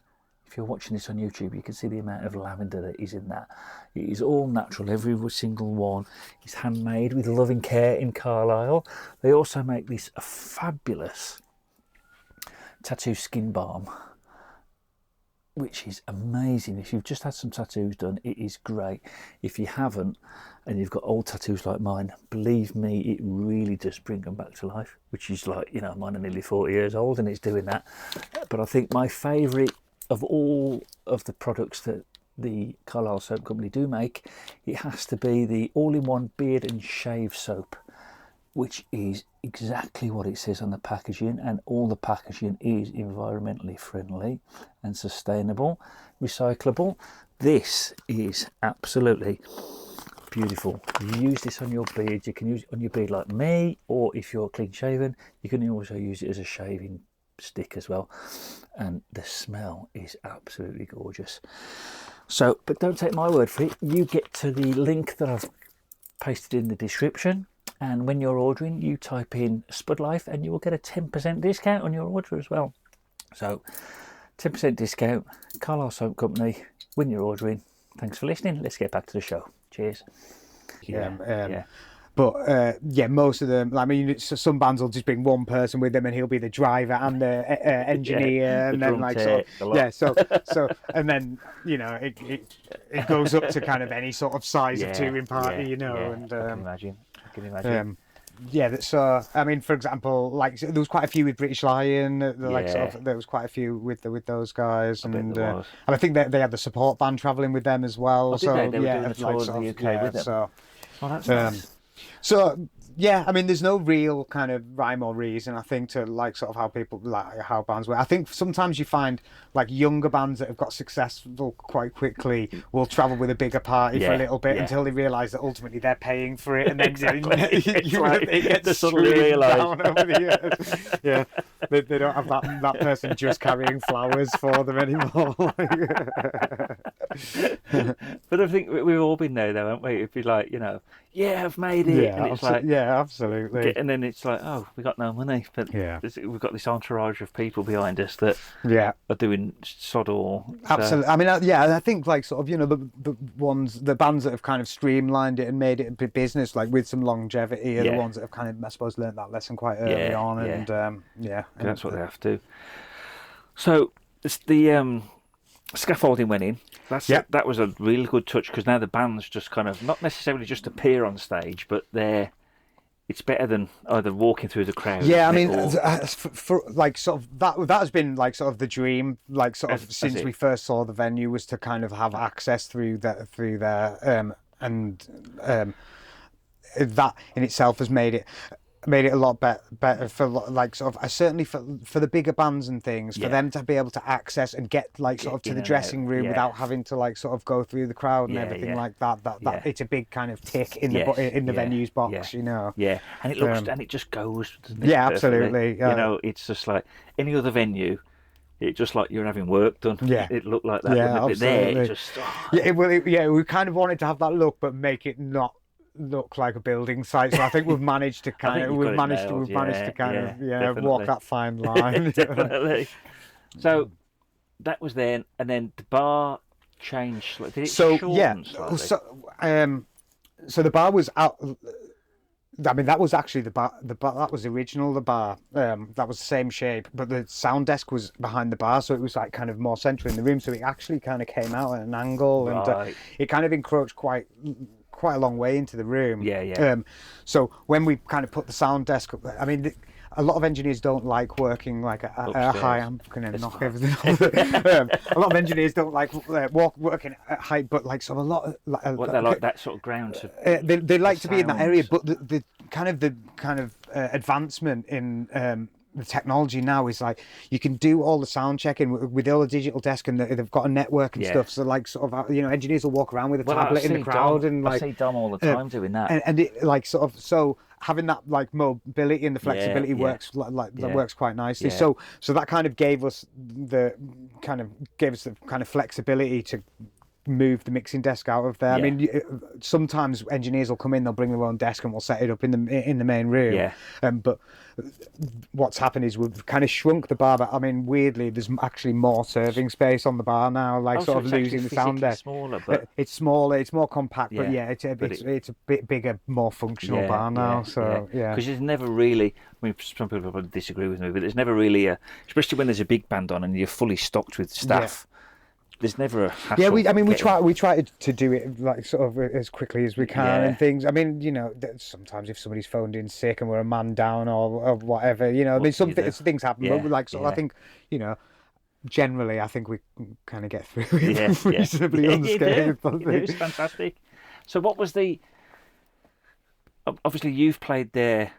Speaker 1: If you're watching this on YouTube, you can see the amount of lavender that is in that. It is all natural. Every single one is handmade with loving care in Carlisle. They also make this fabulous tattoo skin balm, which is amazing. If you've just had some tattoos done, it is great. If you haven't, and you've got old tattoos like mine, believe me, it really does bring them back to life, which is like, you know, mine are nearly 40 years old and it's doing that. But I think my favourite of all of the products that the Carlisle Soap Company do make, it has to be the all-in-one beard and shave soap, which is exactly what it says on the packaging, and all the packaging is environmentally friendly and sustainable, recyclable. This is absolutely beautiful. You use this on your beard, you can use it on your beard like me, or if you're clean shaven, you can also use it as a shaving stick as well, and the smell is absolutely gorgeous. So, but don't take my word for it, you get to the link that I've pasted in the description, and when you're ordering, you type in Spud Life and you will get a 10% discount on your order as well. So 10% discount, Carlisle Soap Company, when you're ordering. Thanks for listening. Let's get back to the show. Cheers.
Speaker 2: But most of them, I mean, some bands will just bring one person with them, and he'll be the driver and the engineer, and then like so, and then, you know, it goes up to kind of any sort of size of touring party, you know, and
Speaker 1: I can imagine.
Speaker 2: So I mean, for example, like there was quite a few with British Lion. There was quite a few with those guys, and I think they had the support band travelling with them as well.
Speaker 1: They were doing a tour of the UK with them.
Speaker 2: So,
Speaker 1: that's nice.
Speaker 2: So Yeah, I mean, there's no real kind of rhyme or reason, I think, to like sort of how people like how bands work. I think sometimes you find like younger bands that have got successful quite quickly will travel with a bigger party for a little bit until they realise that ultimately they're paying for it, and then it gets
Speaker 1: suddenly realise
Speaker 2: down over the years. Yeah, they don't have that person just carrying flowers for them anymore.
Speaker 1: But I think we've all been there, though, haven't we? It'd be like, yeah, I've made it,
Speaker 2: Yeah,
Speaker 1: and it's like,
Speaker 2: yeah, absolutely.
Speaker 1: and then it's like, oh, we got no money, but we've got this entourage of people behind us that are doing sod all.
Speaker 2: Absolutely. I mean, I think like sort of the bands that have kind of streamlined it and made it a big business, like with some longevity, are the ones that have kind of, I suppose, learned that lesson quite early on, and
Speaker 1: that's what they have to do. So the scaffolding went in. That was a really good touch, because now the bands just kind of not necessarily just appear on stage, but it's better than either walking through the crowd.
Speaker 2: Yeah, I mean, for like sort of that has been like sort of the dream, like sort of since we first saw the venue, was to kind of have access through there, and that in itself has made it a lot better for like sort of certainly for the bigger bands and things, for them to be able to access and get like sort of to the dressing room without having to like sort of go through the crowd and everything like that. That it's a big kind of tick in the venue's box, and
Speaker 1: it looks and it just goes, doesn't it?
Speaker 2: Yeah, absolutely.
Speaker 1: It's just like any other venue. It's just like you're having work done.
Speaker 2: Yeah,
Speaker 1: it looked like that.
Speaker 2: Yeah,
Speaker 1: absolutely. There, it just
Speaker 2: we kind of wanted to have that look, but make it not look like a building site. So I think we've managed to kind of walk that fine line.
Speaker 1: Definitely. So that was then, and then the bar changed. Did it shorten slightly?
Speaker 2: So the bar was out. I mean, that was actually the bar. That was original. The bar that was the same shape, but the sound desk was behind the bar, so it was like kind of more central in the room. So it actually kind of came out at an angle, and it kind of encroached quite a long way into the room. So when we kind of put the sound desk up, I mean, a lot of engineers don't like working like a high. I'm going to knock everything off. A lot of engineers don't like working at height, but like, so a lot of
Speaker 1: they like that sort of ground.
Speaker 2: They like to be in that area, but the kind of advancement in the technology now is like you can do all the sound checking with all the digital desk, and they've got a network and stuff. So like sort of engineers will walk around with a tablet in the crowd, and like
Speaker 1: I see Dom all the time doing that.
Speaker 2: And it like sort of so having that like mobility and the flexibility works that works quite nicely. So that kind of gave us the kind of flexibility to move the mixing desk out of there. I mean, sometimes engineers will come in, they'll bring their own desk, and we'll set it up in the main room. But what's happened is we've kind of shrunk the bar. But I mean, weirdly, there's actually more serving space on the bar now. Like sort of losing the sound desk.
Speaker 1: Smaller, but
Speaker 2: it's smaller, it's more compact. But it's a bit bigger, more functional bar now.
Speaker 1: Because there's never really. I mean, some people probably disagree with me, but there's never really especially when there's a big band on and you're fully stocked with staff. There's never a hassle.
Speaker 2: Yeah, we try to do it like sort of as quickly as we can and things. I mean, sometimes if somebody's phoned in sick and we're a man down or whatever, I mean, some things happen. But like, so I think, generally, I think we kind of get through it reasonably unscathed.
Speaker 1: It was fantastic. So, what was obviously you've played there.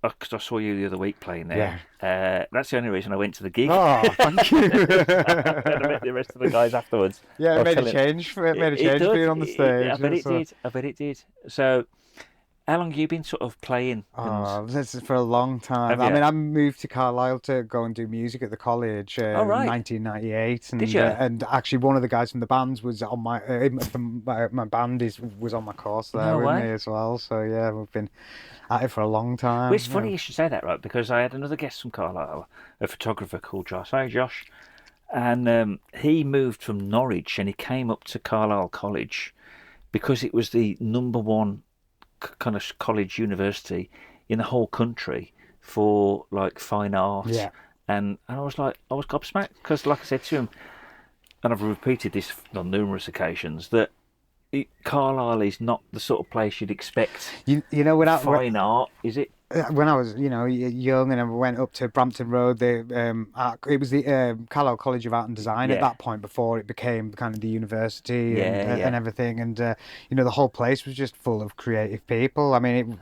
Speaker 1: Because I saw you the other week playing there. That's the only reason I went to the gig.
Speaker 2: Oh, thank you.
Speaker 1: And I met the rest of the guys afterwards.
Speaker 2: Yeah, it made a change being on the stage.
Speaker 1: I bet it did. So, how long have you been sort of playing?
Speaker 2: This is for a long time. I mean, I moved to Carlisle to go and do music at the college in 1998. And,
Speaker 1: did you?
Speaker 2: And actually, one of the guys from the bands was on my band was on my course there with me as well. So yeah, we've been at it for a long time.
Speaker 1: Well, it's funny you should say that, right? Because I had another guest from Carlisle, a photographer called Josh. Hi, Josh. And he moved from Norwich and he came up to Carlisle College because it was the number one kind of college university in the whole country for like fine art. And I was gobsmacked because, like I said to him, and I've repeated this on numerous occasions, that Carlisle is not the sort of place you'd expect. Fine art, is it?
Speaker 2: When I was, young, and I went up to Brampton Road, it was the Carlisle College of Art and Design at that point, before it became kind of the university and everything. And the whole place was just full of creative people. I mean,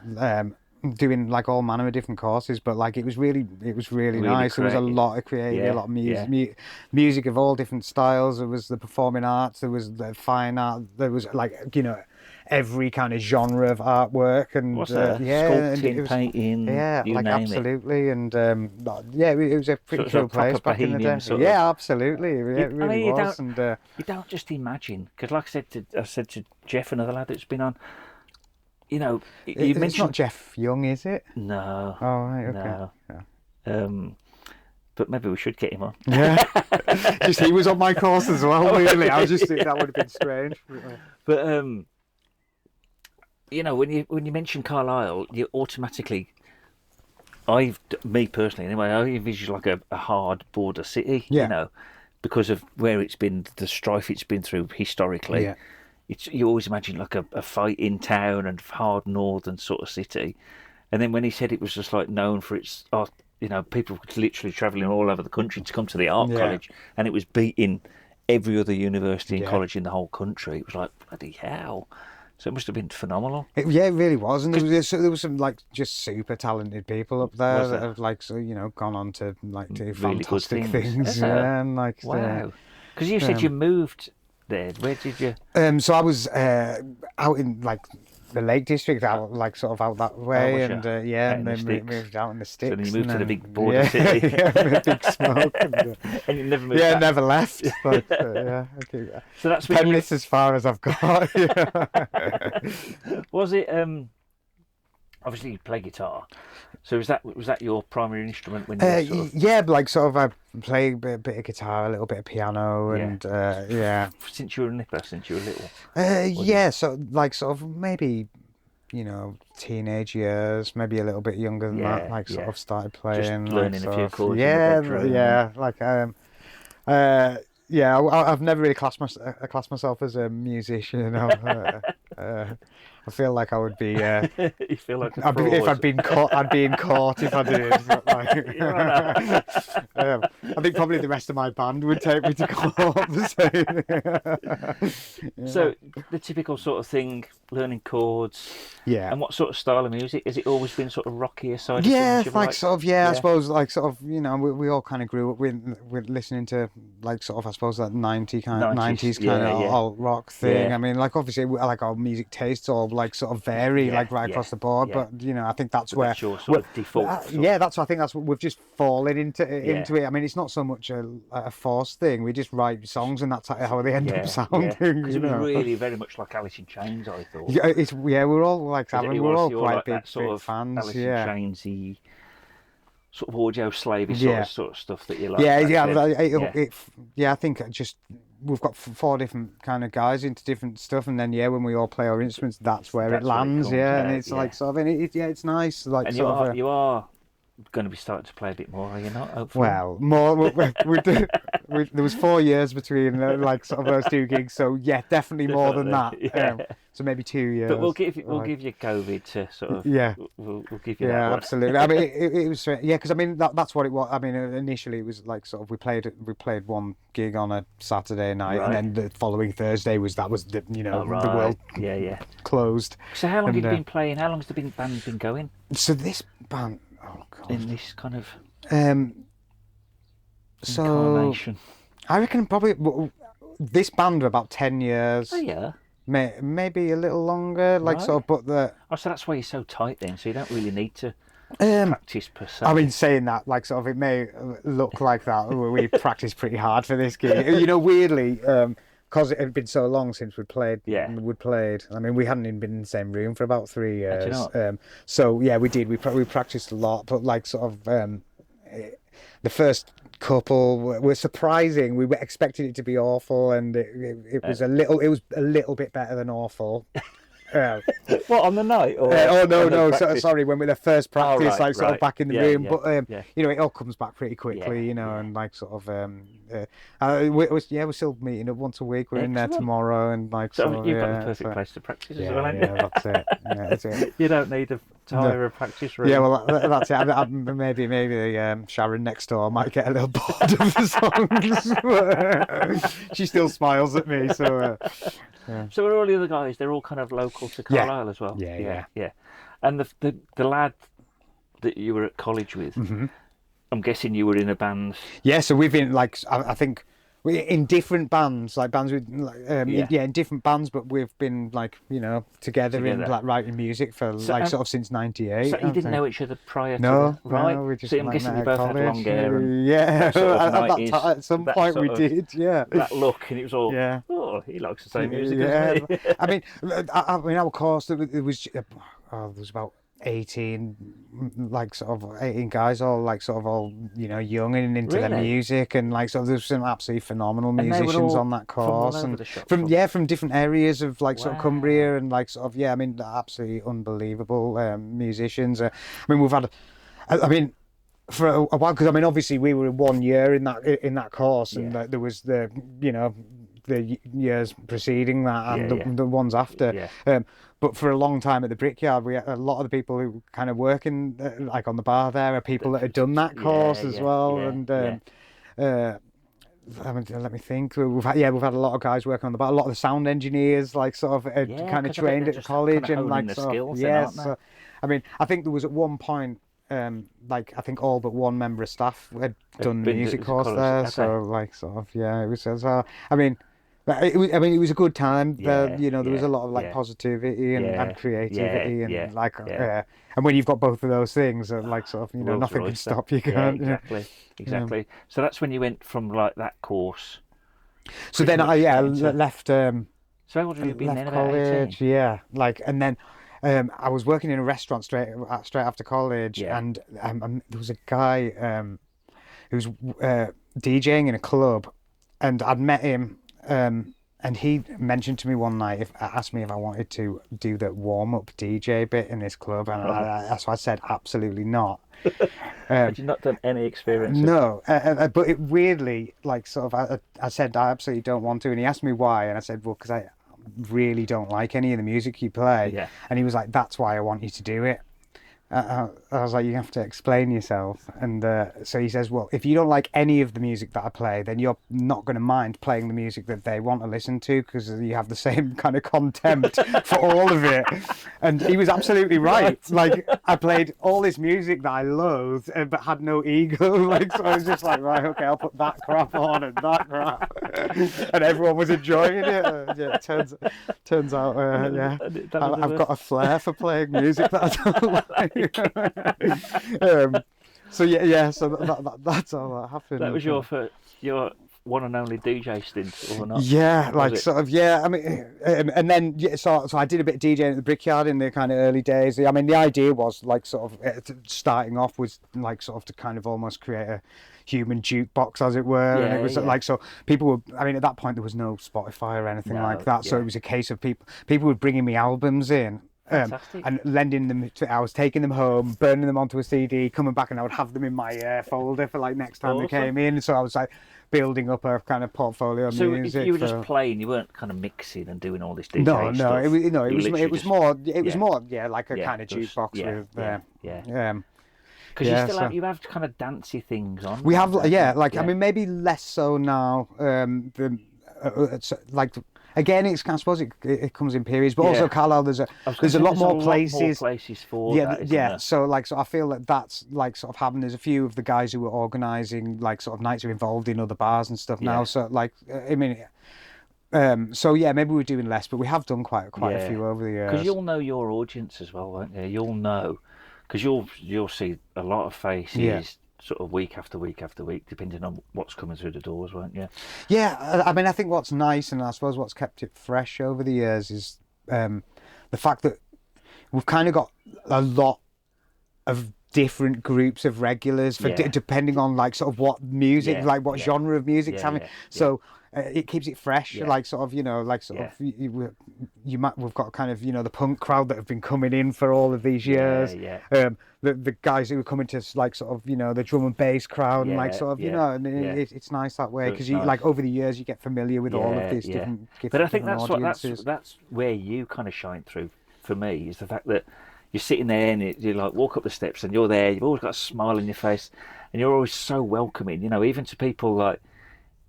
Speaker 2: doing like all manner of different courses, but like it was really nice. There was a lot of creativity, a lot of music, music of all different styles. There was the performing arts, there was the fine art, there was like, you know, every kind of genre of artwork, and
Speaker 1: sculpting, painting, you
Speaker 2: like
Speaker 1: name
Speaker 2: absolutely, and it was a pretty cool place back in the day. Yeah, absolutely, it really was. And
Speaker 1: you don't just imagine, because like I said to Jeff, another lad that's been on, you know,
Speaker 2: it's not Jeff Young, is it?
Speaker 1: No.
Speaker 2: Oh right, okay.
Speaker 1: No. Yeah. But maybe we should get him on.
Speaker 2: Yeah, just he was on my course as well. Really, I was just thinking that would have been strange.
Speaker 1: But you know, when you mention Carlisle, you automatically, me personally anyway, I envision like a hard border city.
Speaker 2: Yeah.
Speaker 1: You know, because of where it's been, the strife it's been through historically.
Speaker 2: Yeah.
Speaker 1: You always imagine like a fight in town and hard northern sort of city, and then when he said it was just like known for its art, you know, people were literally travelling all over the country to come to the art college, and it was beating every other university and college in the whole country. It was like, bloody hell. So it must have been phenomenal.
Speaker 2: It really was, and there was some like just super talented people up there that have like, so, you know, gone on to like do really fantastic things. Yeah, and like
Speaker 1: wow. Because you said you moved there. Where did you?
Speaker 2: So I was out in like the Lake District, out like sort of out that way, and and then moved out in the sticks.
Speaker 1: So then you moved to the big border city.
Speaker 2: Big smoke,
Speaker 1: and you never moved.
Speaker 2: Yeah, back. Never left. But, okay.
Speaker 1: So that's
Speaker 2: Penrith as far as I've got.
Speaker 1: Was it? Obviously, you play guitar. So was that your primary instrument when you
Speaker 2: like sort of I play a bit of guitar, a little bit of piano, and
Speaker 1: Since you were a nipper, since you were little.
Speaker 2: So like sort of maybe, you know, teenage years, maybe a little bit younger than that. Like sort of started playing,
Speaker 1: just learning a few chords.
Speaker 2: I've never really classed myself as a musician. I feel like I would be.
Speaker 1: You feel like a fraud.
Speaker 2: If I'd been caught, I'd be in court if I did. But like, I think probably the rest of my band would take me to court.
Speaker 1: So the typical sort of thing, learning chords.
Speaker 2: Yeah.
Speaker 1: And what sort of style of music? Has it always been sort of rockier side of
Speaker 2: things?
Speaker 1: Things?
Speaker 2: Like sort of. I suppose like sort of. You know, we all kind of grew up with listening to like sort of, I suppose, that 90s kind of alt rock thing.
Speaker 1: Yeah.
Speaker 2: I mean, like obviously, like our music tastes all like sort of vary like right across the board, but you know, I think that's where
Speaker 1: your sort of default.
Speaker 2: I think that's what we've just fallen into it. I mean, it's not so much a forced thing. We just write songs, and that's how they end up sounding.
Speaker 1: Because it was really very much like Alice in Chains, I thought.
Speaker 2: We're all like that. We're all quite
Speaker 1: like
Speaker 2: big
Speaker 1: sort of
Speaker 2: fans.
Speaker 1: Alice in Chainsy, sort of audio slavey sort of stuff that you like.
Speaker 2: I think just we've got 4 different kind of guys into different stuff, and then when we all play our instruments, that's where it lands. And it's like sort of, it's nice. Like, and
Speaker 1: you are going to be starting to play a bit more, are you not? Hopefully.
Speaker 2: Well, more. There was 4 years between like sort of those 2 gigs, so definitely more than that. So maybe 2 years.
Speaker 1: But we'll give you COVID to sort of. We'll give you that.
Speaker 2: Yeah, absolutely. I mean, it was because I mean that's what it was. I mean, initially it was like sort of we played 1 gig on a Saturday night, and then the following Thursday was the the world closed.
Speaker 1: So how long have you been playing? How long has the band been going?
Speaker 2: So this band, oh god,
Speaker 1: in this kind of
Speaker 2: incarnation. I reckon probably this band about 10 years.
Speaker 1: Oh yeah.
Speaker 2: Maybe a little longer, sort of, but
Speaker 1: so that's why you're so tight then. So you don't really need to practice per se.
Speaker 2: I mean, saying that, like, sort of, it may look like that. We practiced pretty hard for this gig. You know, weirdly, because it had been so long since we'd played. I mean, we hadn't even been in the same room for about 3 years. So we did. We practiced a lot, but like, sort of, the first couple were surprising. We were expecting it to be awful, and it was a little bit better than awful.
Speaker 1: What, on the night? Or
Speaker 2: no. Sorry, when we the first practice, sort of back in the room. But you know, it all comes back pretty quickly. You know, and like sort of, we're still meeting up once a week. We're in there tomorrow, and like
Speaker 1: so you've got the perfect place to practice as well.
Speaker 2: That's it. That's it.
Speaker 1: You don't need to hire a practice room.
Speaker 2: Yeah, well, that's it. Maybe Sharon next door might get a little bored of the songs. She still smiles at me, so.
Speaker 1: So are all the other guys? They're all kind of local to Carlisle as well.
Speaker 2: Yeah.
Speaker 1: And the lad that you were at college with, I'm guessing you were in a band.
Speaker 2: Yeah, so we've been like, I think we in different bands, like bands with, in different bands, but we've been like, together in like writing music for sort of since '98.
Speaker 1: So you didn't know each other prior to
Speaker 2: that?
Speaker 1: Right?
Speaker 2: No, we just
Speaker 1: so I'm guessing you both had long hair. And
Speaker 2: at some point we did, yeah.
Speaker 1: That look, and it was all, oh, he likes the same music as me.
Speaker 2: I mean, our course, there was about 18 guys, all like sort of all young and into their music, and like sort of there's some absolutely phenomenal musicians on that course, from different areas of like sort of Cumbria, and like sort of I mean absolutely unbelievable musicians. I mean we've had for a while, because I mean obviously we were 1 year in that course, and there was the the years preceding that and the ones after. But for a long time at the Brickyard, we had a lot of the people who kind of working like on the bar there are people that had done that course as well. And let me think. We've had a lot of guys working on the bar. A lot of the sound engineers, like sort of kind of trained at college, and like sort of, So, I mean, I think there was at one point. Like I think all but one member of staff had done the music course there, so like sort of it was. I mean, it was a good time. There was a lot of like positivity and creativity and like and when you've got both of those things, like sort of nothing can stop you.
Speaker 1: Exactly. So that's when you went from like that course.
Speaker 2: So then I left.
Speaker 1: So how old have you been then? About 18?
Speaker 2: And then. I was working in a restaurant straight after college, and there was a guy who was DJing in a club, and I'd met him, and he mentioned to me one night, asked me if I wanted to do the warm-up DJ bit in this club, and so I said absolutely not.
Speaker 1: Had you not done any experience?
Speaker 2: No, but it weirdly, like sort of, I said I absolutely don't want to, and he asked me why, and I said, well, because I really don't like any of the music you play, and he was like, that's why I want you to do it. I was like, you have to explain yourself. And so he says, well, if you don't like any of the music that I play, then you're not going to mind playing the music that they want to listen to, because you have the same kind of contempt for all of it. And he was absolutely right. Like, I played all this music that I loathed, but had no ego. Like, so I was just like, right, okay, I'll put that crap on and that crap. And everyone was enjoying it. Turns out, I've got a flair for playing music that I don't like. So that's how that happened.
Speaker 1: That was your one and only DJ stint, or not?
Speaker 2: Yeah, like sort of, I mean, and then so I did a bit of DJing at the Brickyard in the kind of early days. I mean, the idea was like sort of starting off was like sort of to kind of almost create a human jukebox, as it were, and it was like, so people were, I mean, at that point there was no Spotify or anything like that, so it was a case of people were bringing me albums in. And lending them I was taking them home, burning them onto a CD, coming back, and I would have them in my folder for like next time they came in. So I was like building up a kind of portfolio of music.
Speaker 1: So you were just playing, you weren't kind of mixing and doing all this DJ
Speaker 2: stuff?
Speaker 1: No,
Speaker 2: it was more like a kind of jukebox with
Speaker 1: because you still have, you have kind of dancey things on.
Speaker 2: We have, I mean, maybe less so now. Again, I suppose it comes in periods, but also Carlisle, there's a lot more places.
Speaker 1: For that,
Speaker 2: So like, so I feel that's like sort of having. There's a few of the guys who were organising like sort of nights are involved in other bars and stuff now. So like, I mean. Maybe we're doing less, but we have done quite a few over the years.
Speaker 1: Because you'll know your audience as well, won't you? You'll know, because you'll see a lot of faces. Sort of week after week after week, depending on what's coming through the doors, won't you?
Speaker 2: Yeah, I mean, I think what's nice, and I suppose what's kept it fresh over the years, is the fact that we've kind of got a lot of different groups of regulars for depending on like sort of what music, like what genre of music's having. So it keeps it fresh, like sort of, like sort of we've got kind of, the punk crowd that have been coming in for all of these years. The guys who are coming to like sort of, the drum and bass crowd, and like sort of, and it's nice that way, because like over the years you get familiar with all of these different.
Speaker 1: But I think that's where you kind of shine through for me, is the fact that you're sitting there and you like walk up the steps and you're there. You've always got a smile on your face, and you're always so welcoming. Even to people like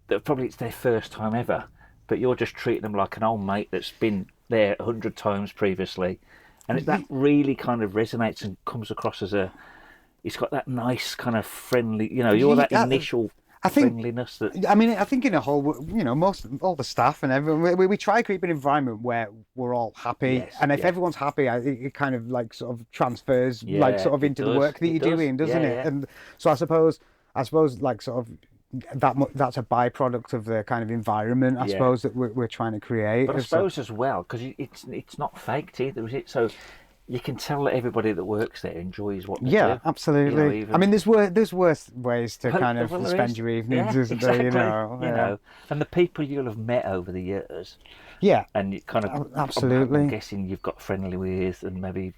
Speaker 1: that probably it's their first time ever, but you're just treating them like an old mate that's been there 100 times previously, and that really kind of resonates and comes across as it's got that nice kind of friendly, you're that initial friendliness that.
Speaker 2: I mean, I think in a whole, all the staff and everyone, we try to keep an environment where we're all happy,
Speaker 1: Yes,
Speaker 2: and if everyone's happy, it kind of like sort of transfers like sort of into the work that you're doing, doesn't it? And so I suppose like sort of that's a byproduct of the kind of environment I suppose that we're trying to create.
Speaker 1: But I suppose as well, because it's not faked either, is it? So you can tell that everybody that works there enjoys what they do.
Speaker 2: Yeah, absolutely. I mean, there's worse ways to kind of spend your evenings, isn't
Speaker 1: exactly.
Speaker 2: there?
Speaker 1: And the people you'll have met over the years.
Speaker 2: Yeah,
Speaker 1: and you kind of
Speaker 2: absolutely.
Speaker 1: I'm guessing you've got friendly with, and maybe,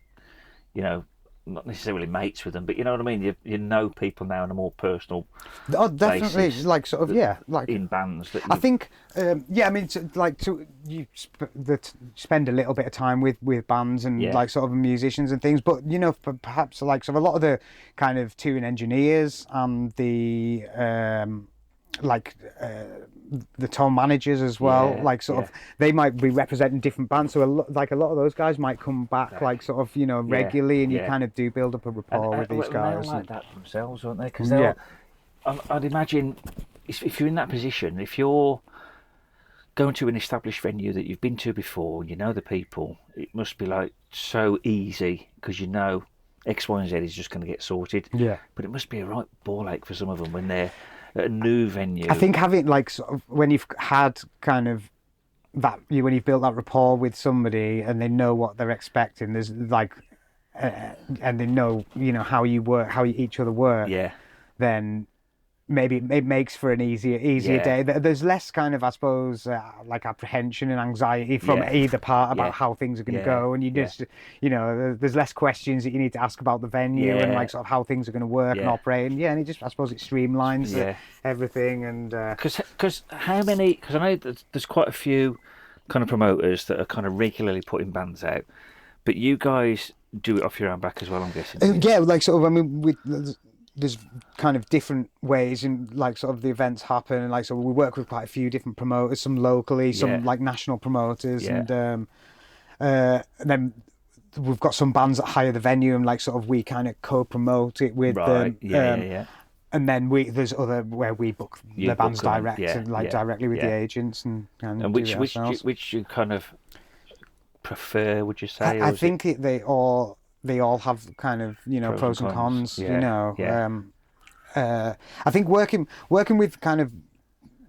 Speaker 1: not necessarily mates with them, but you know what I mean. You know people now on a more personal.
Speaker 2: Oh, definitely,
Speaker 1: basis,
Speaker 2: like sort of like
Speaker 1: in bands.
Speaker 2: I think, I mean, you spend a little bit of time with bands and like sort of musicians and things, but perhaps like sort of a lot of the kind of touring engineers and the the tone managers as well, like sort of they might be representing different bands, so a lot of those guys might come back like sort of regularly, and you kind of do build up a rapport with these guys.
Speaker 1: They're like that themselves, aren't they? Because I'd imagine if you're in that position, if you're going to an established venue that you've been to before, you know the people, it must be like so easy because X, Y, and Z is just going to get sorted.
Speaker 2: Yeah,
Speaker 1: but it must be a right ball ache for some of them when they're at a new venue.
Speaker 2: I think having like sort of when you've had kind of that, when you've built that rapport with somebody and they know what they're expecting, there's like and they know how you work, how each other work, then maybe it makes for an easier day. There's less kind of, I suppose, like apprehension and anxiety from either part about how things are going to go, and you just there's less questions that you need to ask about the venue and like sort of how things are going to work and operate, and and I suppose it streamlines everything. And
Speaker 1: because how many, because I know there's quite a few kind of promoters that are kind of regularly putting bands out, but you guys do it off your own back as well, I'm guessing.
Speaker 2: Like sort of, I mean, there's kind of different ways in like sort of the events happen, and like so we work with quite a few different promoters, some locally, some like national promoters, and then we've got some bands that hire the venue, and like sort of we kind of co-promote it with them. And then there's other where we book the bands direct and like directly with the agents and
Speaker 1: which you kind of prefer, would you say?
Speaker 2: I think they all have kind of pros and cons. I think working with kind of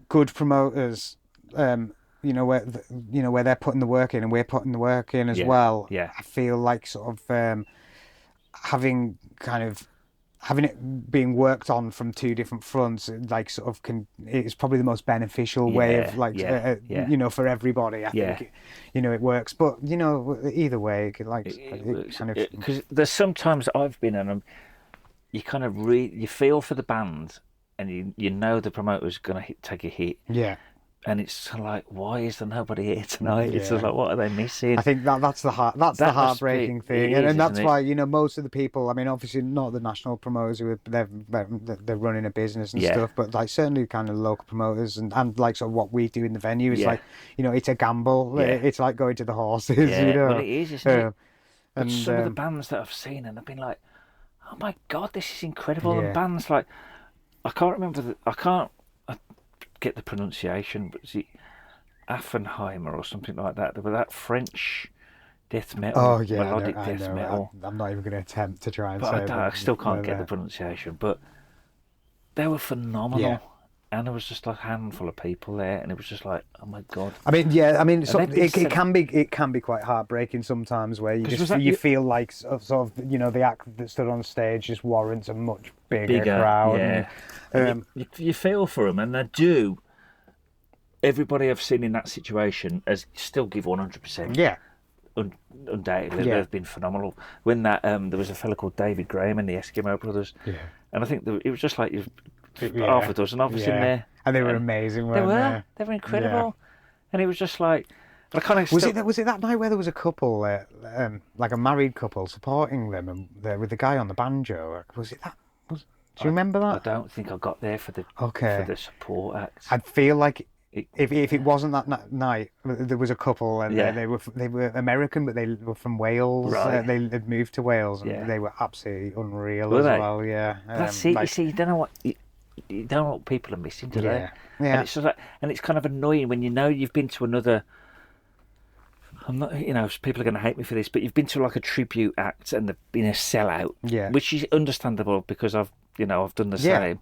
Speaker 2: good promoters, where they're putting the work in and we're putting the work in as well. I feel like sort of having it being worked on from two different fronts, like sort of it's probably the most beneficial way of like for everybody. I think it works, but either way it works. Kind of,
Speaker 1: because there's sometimes I've been in them, you kind of you feel for the band, and you know the promoter's going to take a hit. And it's like, why is there nobody here tonight? It's just like, what are they missing?
Speaker 2: I think that's the heartbreaking thing, and that's why most of the people. I mean, obviously not the national promoters who they're running a business and stuff, but like certainly kind of local promoters and like sort of what we do in the venue is like it's a gamble. It's like going to the horses.
Speaker 1: Well, it is, isn't it? And some of the bands that I've seen, and I've been like, oh my god, this is incredible. And bands like, I can't get the pronunciation, but is it Affenheimer or something like that? There were that French death metal, melodic death metal.
Speaker 2: I'm not even going to attempt to try and say it.
Speaker 1: I still can't get the pronunciation, but they were phenomenal. And there was just like a handful of people there, and it was just like, oh my god. I mean,
Speaker 2: it can be quite heartbreaking sometimes, where you feel like sort of the act that stood on stage just warrants a much bigger crowd.
Speaker 1: And you feel for them, and they do. Everybody I've seen in that situation has still give 100%.
Speaker 2: Yeah.
Speaker 1: Undoubtedly, they've been phenomenal. When that there was a fella called David Graham and the Eskimo Brothers, and I think it was just like half a dozen of us in there,
Speaker 2: and they were amazing. They were
Speaker 1: incredible, and it was just like, I kind of
Speaker 2: was it that night where there was a couple, like a married couple, supporting them, and with the guy on the banjo? Was it that? Do you remember that?
Speaker 1: I don't think I got there for the support act.
Speaker 2: I feel like if it wasn't that night, there was a couple, and they were American, but they were from Wales.
Speaker 1: Right.
Speaker 2: They had moved to Wales, and they were absolutely unreal as well. Yeah,
Speaker 1: that's it. You see, you don't know what people are missing today.
Speaker 2: Yeah.
Speaker 1: And it's sort of, and it's kind of annoying when you know you've been to another. I'm not, people are going to hate me for this, but you've been to like a tribute act and they've been a sellout, which is understandable because I've done the same.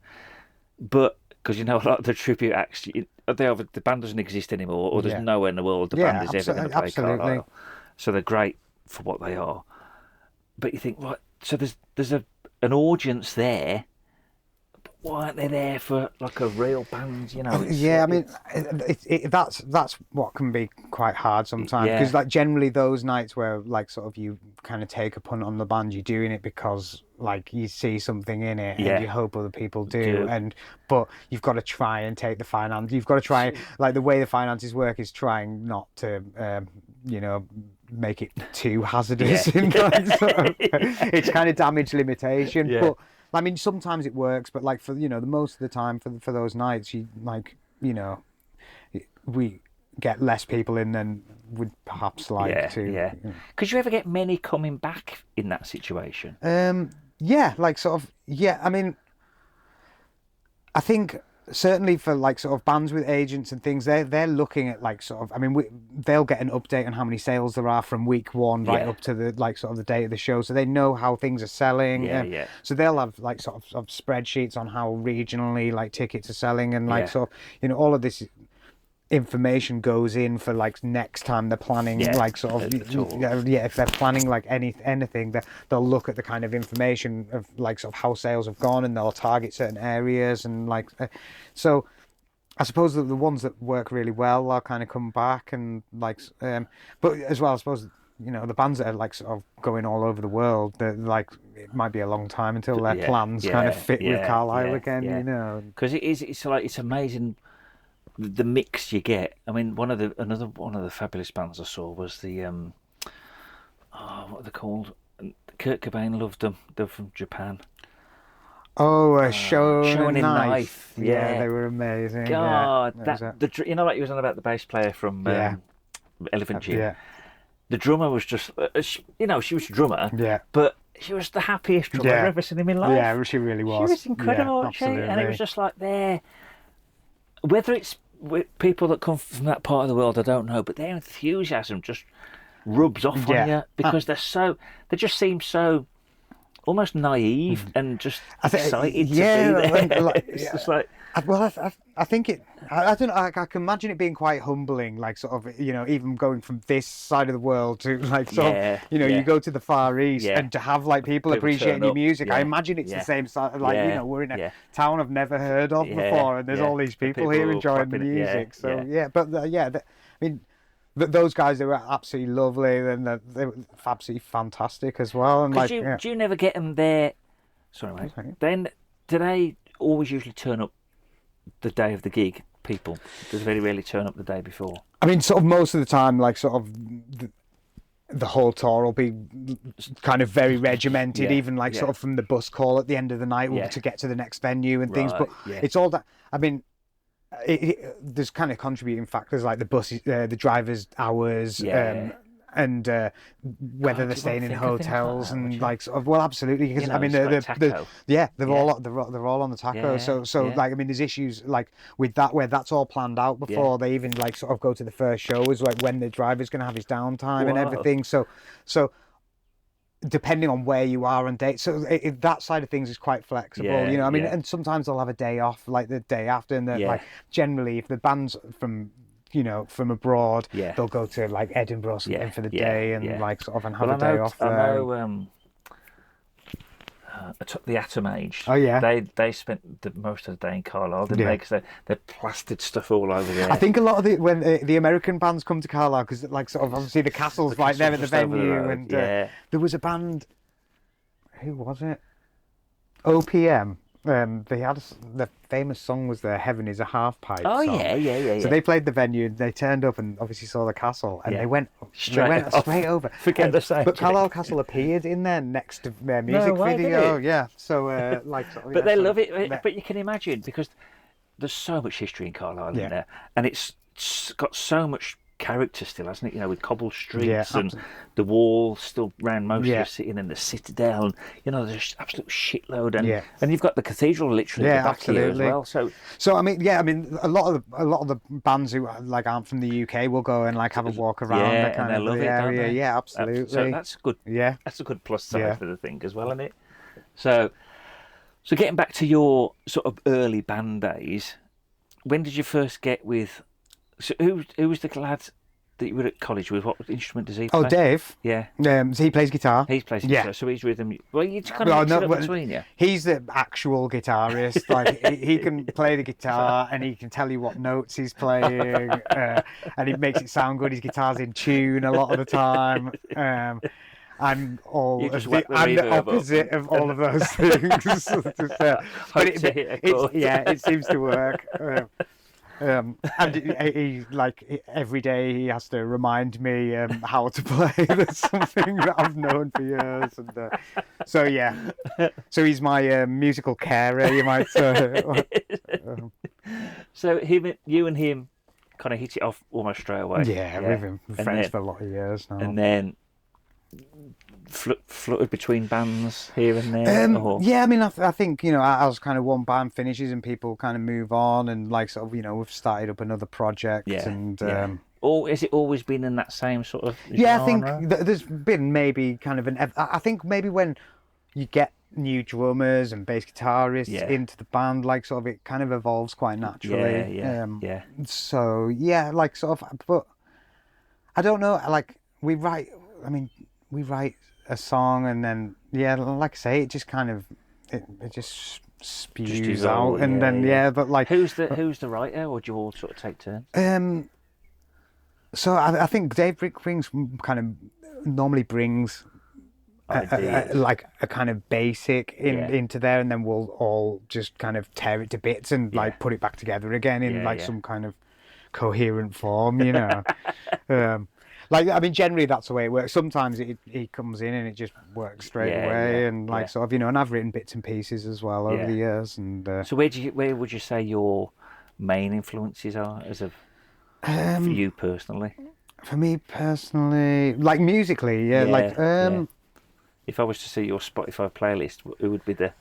Speaker 1: But because a lot of the tribute acts, the band doesn't exist anymore, or there's nowhere in the world the band is ever going to play Carlisle. So they're great for what they are. But you think, right? So there's an audience there. Why aren't they there for like a real band?
Speaker 2: I mean, that's what can be quite hard sometimes, because like generally those nights where like sort of you kind of take a punt on the band, you're doing it because like you see something in it and you hope other people do. But you've got to try and take the finance. You've got to try, like the way the finances work is trying not to make it too hazardous. It's kind of damage limitation, but. I mean, sometimes it works, but like for the most of the time for those nights, we get less people in than we'd perhaps like to.
Speaker 1: Yeah. Could you ever get many coming back in that situation?
Speaker 2: I mean, I think. Certainly for like sort of bands with agents and things, they're looking at like sort of, I mean, they'll get an update on how many sales there are from week one right up to the like sort of the date of the show, so they know how things are selling. So they'll have like sort of spreadsheets on how regionally like tickets are selling, and like sort of all of this information goes in for like next time they're planning like sort of if they're planning like anything, they'll look at the kind of information of like sort of how sales have gone, and they'll target certain areas, and like so I suppose that the ones that work really well will kind of come back, and like but as well I suppose the bands that are like sort of going all over the world, that like it might be a long time until their plans kind of fit with Carlisle again.
Speaker 1: Because it's amazing the mix you get. I mean, one of the fabulous bands I saw was the what are they called? Kurt Cobain loved them. They're from Japan.
Speaker 2: Showing in Knife.
Speaker 1: Yeah,
Speaker 2: they were amazing.
Speaker 1: God, like you was on about the bass player from Elephant Gym.
Speaker 2: Yeah.
Speaker 1: The drummer was just, she was a drummer. But she was the happiest drummer I've ever seen in my life.
Speaker 2: Yeah, she really was.
Speaker 1: She was incredible, and it was just like there. Whether it's people that come from that part of the world, I don't know, but their enthusiasm just rubs off on you, because they just seem so almost naive and just excited to be there. It's just like,
Speaker 2: well, I think it. I don't know. I can imagine it being quite humbling, like sort of, even going from this side of the world to like sort of, you go to the Far East and to have like people appreciating your music. I imagine it's the same side. Like we're in a town I've never heard of before, and there's all these people here enjoying the music. I mean. But those guys, they were absolutely lovely, and they were absolutely fantastic as well. And like,
Speaker 1: do you never get them there? Sorry, mate. Okay. Then do they always usually turn up the day of the gig? People, do they very rarely turn up the day before?
Speaker 2: I mean, sort of most of the time, like sort of the whole tour will be kind of very regimented, even like sort of from the bus call at the end of the night to get to the next venue and things. But it's all that. I mean. There's kind of contributing factors like the buses, the drivers' hours, and whether they're staying in hotels and like sort of, well, absolutely, because I mean they're all on the taco. So like I mean there's issues like with that where that's all planned out before they even like sort of go to the first show, is like when the driver's going to have his downtime and everything. So depending on where you are on dates, so that side of things is quite flexible, I mean, and sometimes they'll have a day off like the day after, and like generally if the band's from abroad, they'll go to like Edinburgh or something for the day and like sort of and have a day off there.
Speaker 1: I know the Atom Age.
Speaker 2: Oh yeah,
Speaker 1: they spent most of the day in Carlisle, didn't they? Because they plastered stuff all over there.
Speaker 2: I think a lot of when the American bands come to Carlisle, because like sort of obviously the castle's right there at the venue, and there was a band. Who was it? OPM. They had the famous song was the "Heaven Is a Half Pipe."
Speaker 1: Oh
Speaker 2: song.
Speaker 1: Yeah.
Speaker 2: So they played the venue, and they turned up and obviously saw the castle, and they went straight over.
Speaker 1: Forget the sound.
Speaker 2: But Carlisle Castle appeared in there next to their music video. Yeah. So like.
Speaker 1: But they love it. But you can imagine, because there's so much history in Carlisle
Speaker 2: Yeah.
Speaker 1: in there, and it's got so much character still, hasn't it? You know, with cobble streets and the wall still round most of the city, and then the citadel, and you know, there's an absolute shitload, and you've got the cathedral literally at the back here as well.
Speaker 2: So I mean, a lot of the bands who like aren't from the UK will go and like have a walk around the kind of the area. Yeah, absolutely.
Speaker 1: So that's good.
Speaker 2: Yeah,
Speaker 1: that's a good plus side for the thing as well, isn't it? So getting back to your sort of early band days, when did you first get with? So who was the lad that you were at college with? What instrument does he play?
Speaker 2: Oh, Dave.
Speaker 1: Yeah.
Speaker 2: So he plays guitar.
Speaker 1: He plays guitar. So he's rhythm. Well, you kind of mix it up between you.
Speaker 2: He's the actual guitarist. Like he can play the guitar and he can tell you what notes he's playing, and he makes it sound good. His guitar's in tune a lot of the time. I'm the opposite of all of those things. But it seems to work. And he like every day he has to remind me how to play. That's something that I've known for years, and so he's my musical carer, you might say.
Speaker 1: So you and him kind of hit it off almost straight away.
Speaker 2: Yeah, we've been friends for a lot of years now.
Speaker 1: And then fluttered between bands here and there.
Speaker 2: Yeah, I mean, I think as kind of one band finishes and people kind of move on, and like sort of we've started up another project.
Speaker 1: Or has it always been in that same sort of genre?
Speaker 2: Yeah, I think there's been maybe kind of I think maybe when you get new drummers and bass guitarists into the band, like sort of it kind of evolves quite naturally. So like sort of, but I don't know, like we write a song and then like I say, it just kind of it just spews out, and then but like
Speaker 1: who's the writer, or do you all sort of take turns?
Speaker 2: So I think Dave brings normally brings like a kind of basic into there, and then we'll all just kind of tear it to bits and like put it back together again in like some kind of coherent form, Like, I mean, generally that's the way it works. Sometimes he comes in and it just works straight away, and like sort of, and I've written bits and pieces as well over the years. And
Speaker 1: so where would you say your main influences are for you personally?
Speaker 2: For me personally, like musically,
Speaker 1: if I was to see your Spotify playlist, who would be the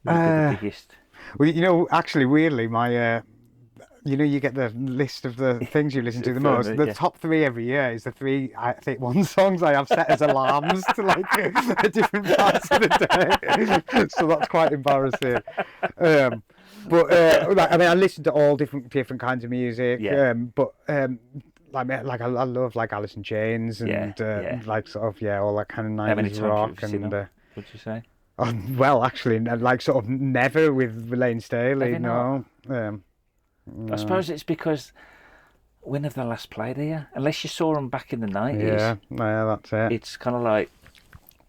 Speaker 1: biggest?
Speaker 2: Well, actually, weirdly, my you get the list of the things you listen to the most. The top 3 every year is the 3, I think, songs I have set as alarms to like different parts of the day. So that's quite embarrassing. But I mean, I listen to all different kinds of music. But like I love like Alice in Chains and like sort of all that kind of 90s rock. And
Speaker 1: would you say?
Speaker 2: Well, actually, like sort of never with Lane Staley. No.
Speaker 1: I suppose it's because when have they last played here? Unless you saw them back in the 90s.
Speaker 2: Yeah, that's it.
Speaker 1: It's kind of like,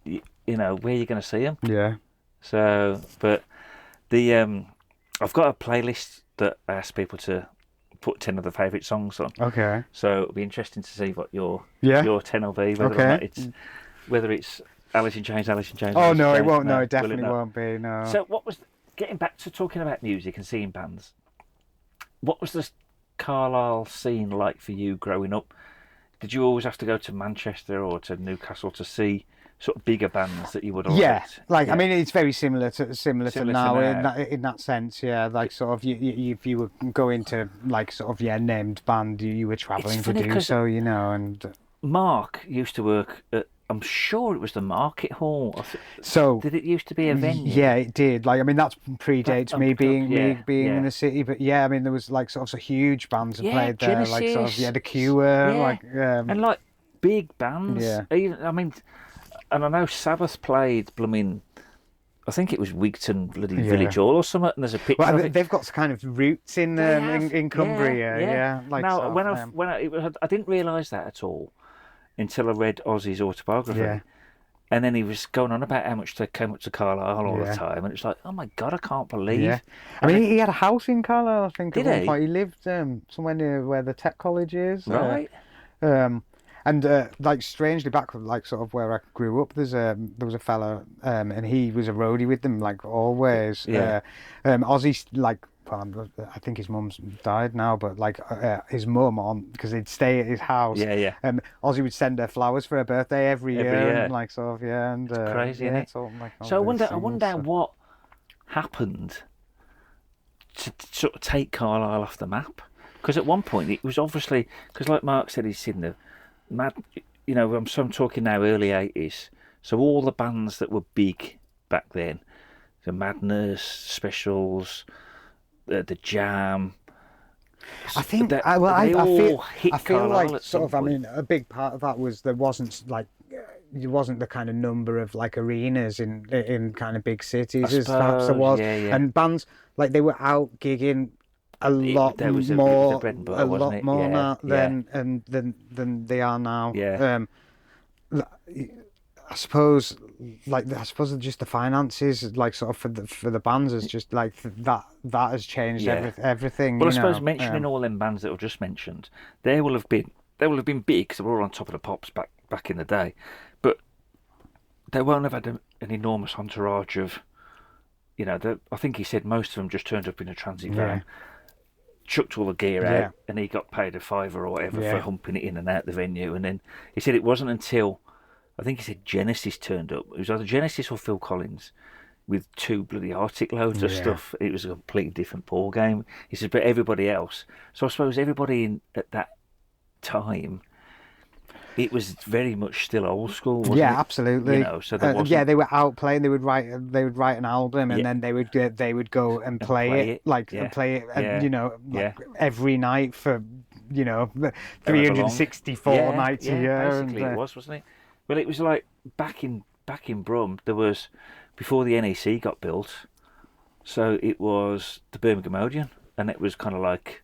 Speaker 1: where are you going to see them?
Speaker 2: Yeah.
Speaker 1: So, but I've got a playlist that I ask people to put 10 of their favourite songs on.
Speaker 2: Okay.
Speaker 1: So it'll be interesting to see what your 10 will be. Whether it's Alice in Chains.
Speaker 2: Oh no, it won't. No, it definitely won't be. No.
Speaker 1: So getting back to talking about music and seeing bands? What was the Carlisle scene like for you growing up? Did you always have to go to Manchester or to Newcastle to see sort of bigger bands that you would all
Speaker 2: I mean, it's very similar to now in that sense. Like sort of if you were going to like sort of named band, you were travelling to do so, and
Speaker 1: Mark used to work at, I'm sure it was the Market Hall.
Speaker 2: So
Speaker 1: did it used to be a venue?
Speaker 2: Yeah, it did. Like, I mean, that predates me being in the city. But I mean, there was like sort of some huge bands that played there,
Speaker 1: Genesis,
Speaker 2: like sort of The Cure,
Speaker 1: and like big bands. Even, I mean, and I know Sabbath played blooming. I think it was Wigton Village Hall or something. And there's a picture.
Speaker 2: Well, they've got kind of roots in Cumbria. Like
Speaker 1: now, I didn't realise that at all until I read Ozzy's autobiography. And then he was going on about how much they came up to Carlisle all the time, and it's like, oh my God, I can't believe.
Speaker 2: Yeah. I mean, he had a house in Carlisle, I think. Did he? He lived somewhere near where the tech college is.
Speaker 1: Right.
Speaker 2: And And like strangely, back like sort of where I grew up, there was a fella, and he was a roadie with them like always.
Speaker 1: Yeah.
Speaker 2: Ozzy, like, well, I think his mum's died now, but like his mum, on because he'd stay at his house.
Speaker 1: Yeah.
Speaker 2: Ozzy would send her flowers for her birthday every year,
Speaker 1: year.
Speaker 2: and like sort of and
Speaker 1: It's crazy,
Speaker 2: yeah,
Speaker 1: isn't it?
Speaker 2: it's all like all
Speaker 1: So I
Speaker 2: these
Speaker 1: wonder
Speaker 2: things, so.
Speaker 1: what happened to sort of take Carlisle off the map. Because at one point it was obviously, because like Mark said, he's in the mad, I'm talking now early 80s. So all the bands that were big back then, the Madness, Specials, the Jam.
Speaker 2: I think
Speaker 1: that,
Speaker 2: I feel
Speaker 1: Carlisle
Speaker 2: like sort of. I mean, a big part of that was there wasn't the kind of number of like arenas in kind of big cities as perhaps there was, and bands like they were out gigging a lot more now than they are now.
Speaker 1: Yeah.
Speaker 2: I suppose just the finances, like sort of for the bands, is just like that has changed everything.
Speaker 1: Well, I suppose mentioning all them bands that were just mentioned, they will have been big because they were all on top of the pops back in the day, but they won't have had an enormous entourage of, I think he said most of them just turned up in a transit van, chucked all the gear out, and he got paid a $5 or whatever for humping it in and out the venue. And then he said it wasn't until, I think he said Genesis turned up. It was either Genesis or Phil Collins with 2 bloody Arctic loads of stuff. It was a completely different ball game. He said, but everybody else. So I suppose everybody at that time, it was very much still old school, wasn't it?
Speaker 2: Absolutely.
Speaker 1: So there wasn't...
Speaker 2: they were out playing. They would write an album, and then they would go and play it, and, every night for 364 nights a year.
Speaker 1: Basically, it was, wasn't it? Well, it was like back in Brum. There was, before the NEC got built, so it was the Birmingham Odeon, and it was kind of like.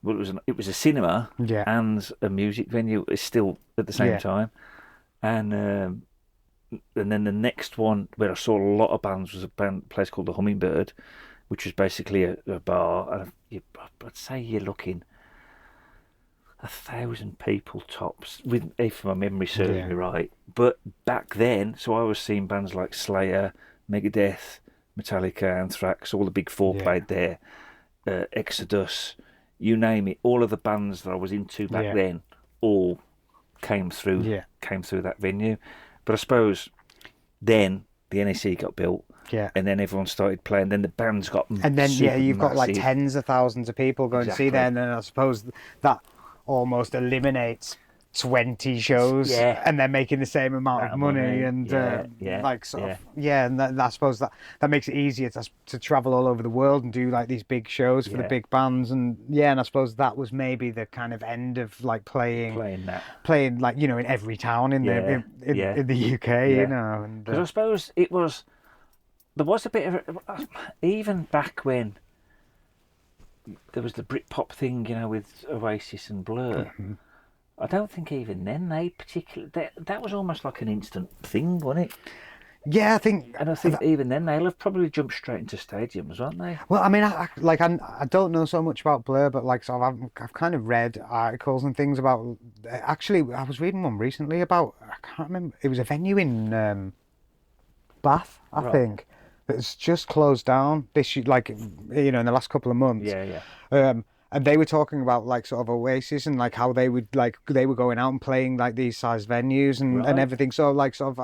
Speaker 1: Well, it was a cinema and a music venue. It's still at the same time, and then the next one where I saw a lot of bands was a place called the Hummingbird, which was basically a bar. And I'd say you're looking 1,000 people tops, if my memory serves me right. But back then, so I was seeing bands like Slayer, Megadeth, Metallica, Anthrax, all the big four played there, Exodus. You name it, all of the bands that I was into back then all came through that venue. But I suppose then the NEC got built, and then everyone started playing. Then the bands got
Speaker 2: and then you've got like tens of thousands of people going to see there, and then I suppose that almost eliminates 20 shows, and they're making the same amount of money, and I suppose that makes it easier to travel all over the world and do like these big shows for the big bands, and I suppose that was maybe the kind of end of like playing like in every town in the UK, and
Speaker 1: because I suppose there was a bit of even back when there was the Britpop thing, with Oasis and Blur. Mm-hmm. I don't think even then that was almost like an instant thing, wasn't it?
Speaker 2: Yeah, I think
Speaker 1: even then they'll have probably jumped straight into stadiums, won't they?
Speaker 2: Well, I mean, I don't know so much about Blur, but like sort of I've kind of read articles and things about. Actually, I was reading one recently about, I can't remember. It was a venue in Bath, I think, that's just closed down this year, like in the last couple of months. And they were talking about like sort of Oasis and like how they were going out and playing like these size venues and everything. So like sort of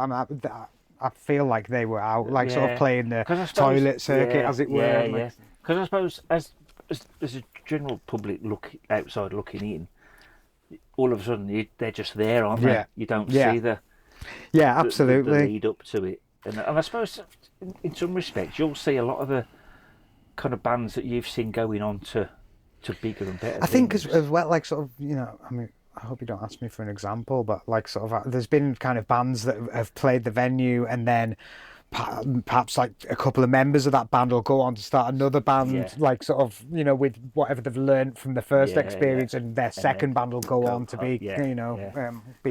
Speaker 2: I feel like they were out like sort of playing the toilet circuit, as it were.
Speaker 1: Because I suppose as a general public outside looking in, all of a sudden they're just there, aren't they? You don't see the
Speaker 2: absolutely
Speaker 1: the lead up to it, and I suppose in some respects you'll see a lot of the kind of bands that you've seen going on to bigger and better.
Speaker 2: I think as well, like sort of, I mean, I hope you don't ask me for an example, but like sort of, there's been kind of bands that have played the venue, and then perhaps like a couple of members of that band will go on to start another band, like sort of, with whatever they've learned from the first experience, and their second band will go on to be, be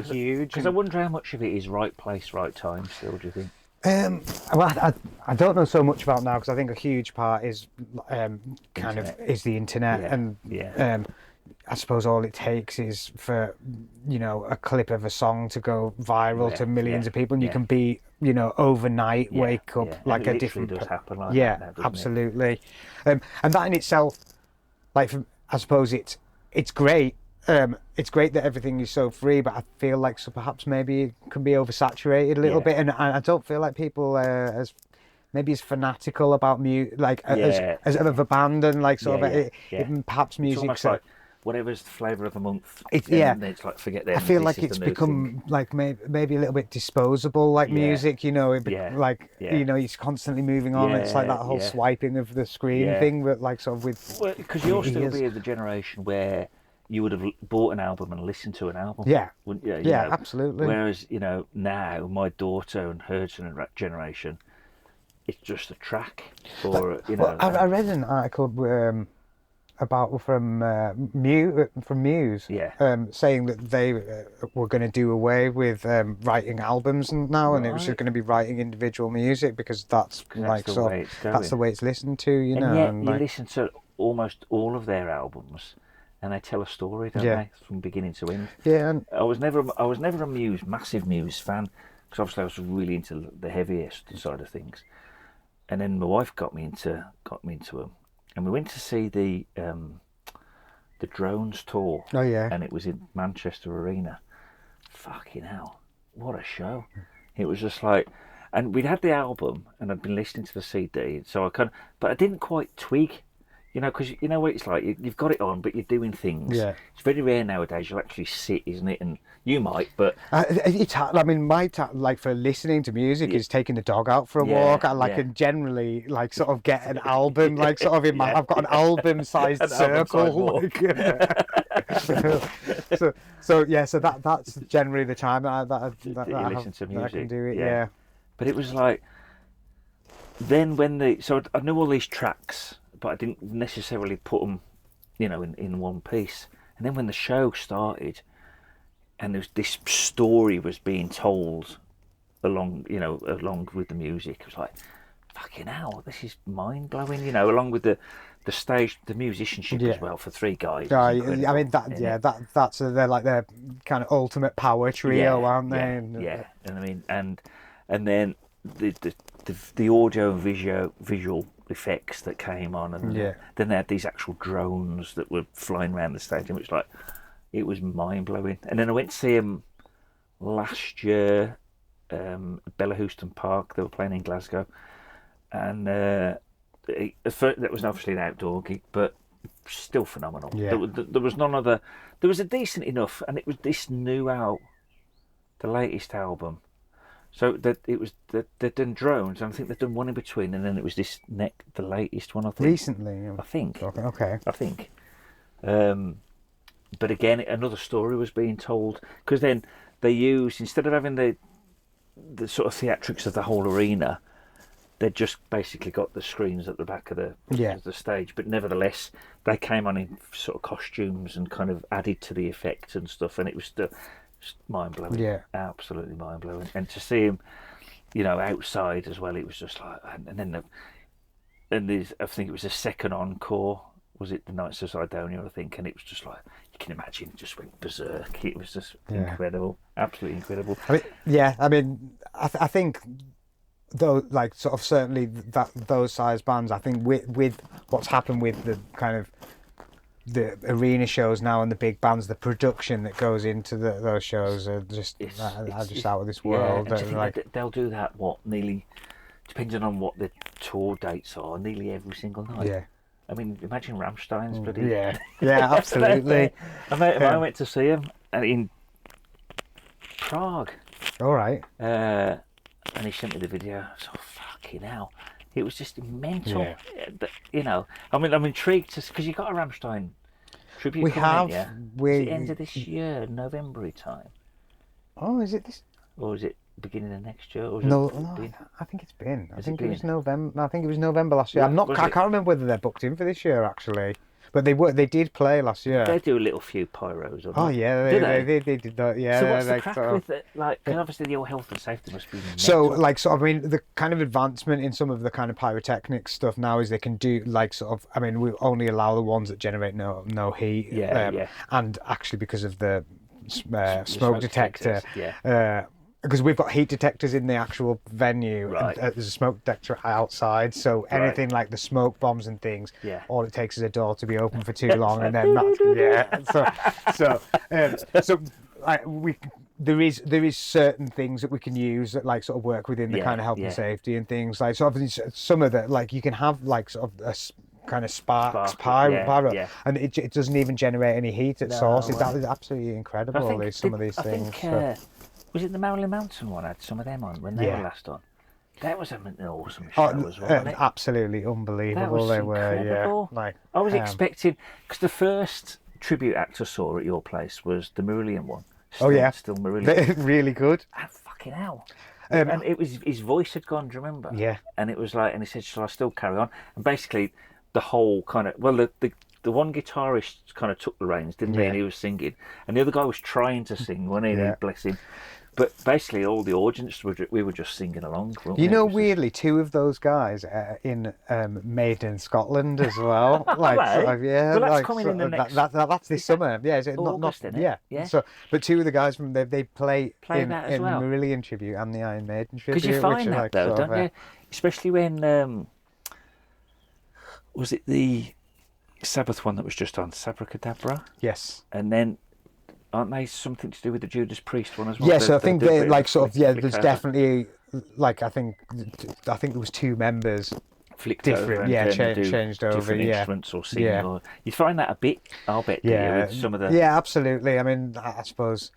Speaker 2: huge.
Speaker 1: Because I wonder how much of it is right place, right time still, do you think?
Speaker 2: Well, I don't know so much about now, because I think a huge part is is the internet, and I suppose all it takes is for, a clip of a song to go viral to millions of people, and you can be, overnight wake up like
Speaker 1: and
Speaker 2: a
Speaker 1: it
Speaker 2: different.
Speaker 1: does happen like that now, doesn't
Speaker 2: absolutely. And that in itself, like, I suppose it's great. It's great that everything is so free, but I feel like perhaps maybe it can be oversaturated a little bit, and I don't feel like people as fanatical about music, like as of a band, and like sort of perhaps
Speaker 1: It's
Speaker 2: music.
Speaker 1: almost like whatever's the flavour of the month.
Speaker 2: It's
Speaker 1: like forget them.
Speaker 2: I feel like it's become like maybe a little bit disposable, like music. It's constantly moving on. It's like that whole swiping of the screen thing, but like sort of with.
Speaker 1: Because you'll still be of the generation where you would have bought an album and listened to an album. Wouldn't you?
Speaker 2: Yeah, absolutely.
Speaker 1: Whereas now my daughter and her generation, it's just a track, or
Speaker 2: I read an article from Muse, saying that they were going to do away with writing albums now, and it was just going to be writing individual music because that's the way it's listened to,
Speaker 1: and you listen to almost all of their albums, and they tell a story, don't they, from beginning to end.
Speaker 2: Yeah, and
Speaker 1: I was never a massive Muse fan, because obviously I was really into the heaviest side of things, and then my wife got me into them, and we went to see the Drones tour.
Speaker 2: Oh yeah,
Speaker 1: and it was in Manchester Arena. Fucking hell, what a show! It was just like, and we'd had the album, and I'd been listening to the CD, so but I didn't quite twig. Because you know what it's like. You've got it on, but you're doing things.
Speaker 2: Yeah.
Speaker 1: It's very rare nowadays. You'll actually sit, isn't it? And you might, but
Speaker 2: like for listening to music is taking the dog out for a walk. I can generally like sort of get an album, like sort of in my. I've got an album-sized circle. So that's generally the time that
Speaker 1: you listen to music.
Speaker 2: I can do it. Yeah.
Speaker 1: But it was like, then I knew all these tracks, but I didn't necessarily put them, in one piece. And then when the show started, and this story was being told along with the music, it was like, fucking hell, this is mind blowing. Along with the stage, the musicianship as well for three guys.
Speaker 2: I mean that's they're like their kind of ultimate power trio, aren't they?
Speaker 1: And then the audio and visual effects that came on, and then they had these actual drones that were flying around the stadium, which it was mind blowing. And then I went to see him last year, Bella Houston Park. They were playing in Glasgow, and that was obviously an outdoor gig, but still phenomenal. There was none other. There was a decent enough, and it was this new the latest album. So they'd done drones, and I think they'd done one in between, and then it was the latest one, I think.
Speaker 2: Recently?
Speaker 1: I think.
Speaker 2: Okay.
Speaker 1: I think. But again, another story was being told, because then they used, instead of having the sort of theatrics of the whole arena, they'd just basically got the screens at the back of the stage, but nevertheless, they came on in sort of costumes and kind of added to the effect and stuff, and it was still mind blowing, absolutely mind blowing. And to see him, outside as well, it was just like. And then I think it was the second encore. Was it the Knights of Sidonia? I think, and it was just like, you can imagine, it just went berserk. It was just incredible, absolutely incredible.
Speaker 2: I think though, like sort of certainly those size bands. I think with what's happened with the kind of the arena shows now and the big bands, the production that goes into those shows are just out of this world.
Speaker 1: They'll do that nearly, depending on what the tour dates are, nearly every single night.
Speaker 2: Yeah.
Speaker 1: I mean, imagine Rammstein's bloody.
Speaker 2: Yeah, absolutely.
Speaker 1: I went to see him in Prague.
Speaker 2: All right.
Speaker 1: And he sent me the video. So fucking hell, it was just mental. Yeah. I'm intrigued because you got a Rammstein tribute.
Speaker 2: We have.
Speaker 1: It's the end of this year, November time.
Speaker 2: Oh, is it this?
Speaker 1: Or is it beginning of next year? Or
Speaker 2: No, I think it's been. I think it was November. I think it was November last year. I can't remember whether they're booked in for this year actually. but they did play last year.
Speaker 1: They do a little few pyros. Or
Speaker 2: Oh
Speaker 1: not.
Speaker 2: yeah, they did that. Yeah.
Speaker 1: So what's the crack with it? Like, cause obviously your health and safety must be mental.
Speaker 2: So like, sort of, I mean, the kind of advancement in some of the kind of pyrotechnic stuff now is they can do like sort of. I mean, we only allow the ones that generate no heat.
Speaker 1: Yeah.
Speaker 2: And actually, because of the smoke detector.
Speaker 1: Yeah.
Speaker 2: Because we've got heat detectors in the actual venue,
Speaker 1: Right.
Speaker 2: and there's a smoke detector outside, so anything like the smoke bombs and things, all it takes is a door to be open for too long, and then so like there is certain things that we can use that like sort of work within the kind of health and safety and things like, so obviously some of that, like you can have like sort of a kind of sparks pyro, and it doesn't even generate any heat at source. That is absolutely incredible. Some of these things.
Speaker 1: Was it the Marilyn Manson one? Had some of them on when they were last on. That was an awesome show as well, wasn't it?
Speaker 2: Absolutely unbelievable.
Speaker 1: That was
Speaker 2: incredible.
Speaker 1: Were. Like I was expecting, because the first tribute act I saw at your place was the Marillion one. Still Marillion.
Speaker 2: Really good.
Speaker 1: And fucking hell. And it was his voice had gone. Do you remember?
Speaker 2: Yeah.
Speaker 1: And it was like, and he said, "Shall I still carry on?" And basically, the whole kind of the one guitarist kind of took the reins, didn't he? And he was singing, and the other guy was trying to sing, wasn't he? Bless him. But basically, all the audience we were just singing along.
Speaker 2: Weirdly, two of those guys are in Maiden, Scotland as well. Like,
Speaker 1: well, that's coming in the next.
Speaker 2: That's this summer. Yeah, is it
Speaker 1: August,
Speaker 2: not?
Speaker 1: Isn't it?
Speaker 2: Yeah. So, but two of the guys from they play in
Speaker 1: that as well.
Speaker 2: Marillion tribute and the Iron Maiden tribute.
Speaker 1: Because you find that though, don't you? Especially when was it the Sabbath one that was just on Sabracadabra?
Speaker 2: Yes.
Speaker 1: And then. Aren't they something to do with the Judas Priest one as well?
Speaker 2: Yeah, so I think they like sort of there's definitely like I think there was two members
Speaker 1: different,
Speaker 2: changed over,
Speaker 1: different instruments or singing. Or, you find that a bit, I'll bet. With some of the
Speaker 2: absolutely. I mean, I suppose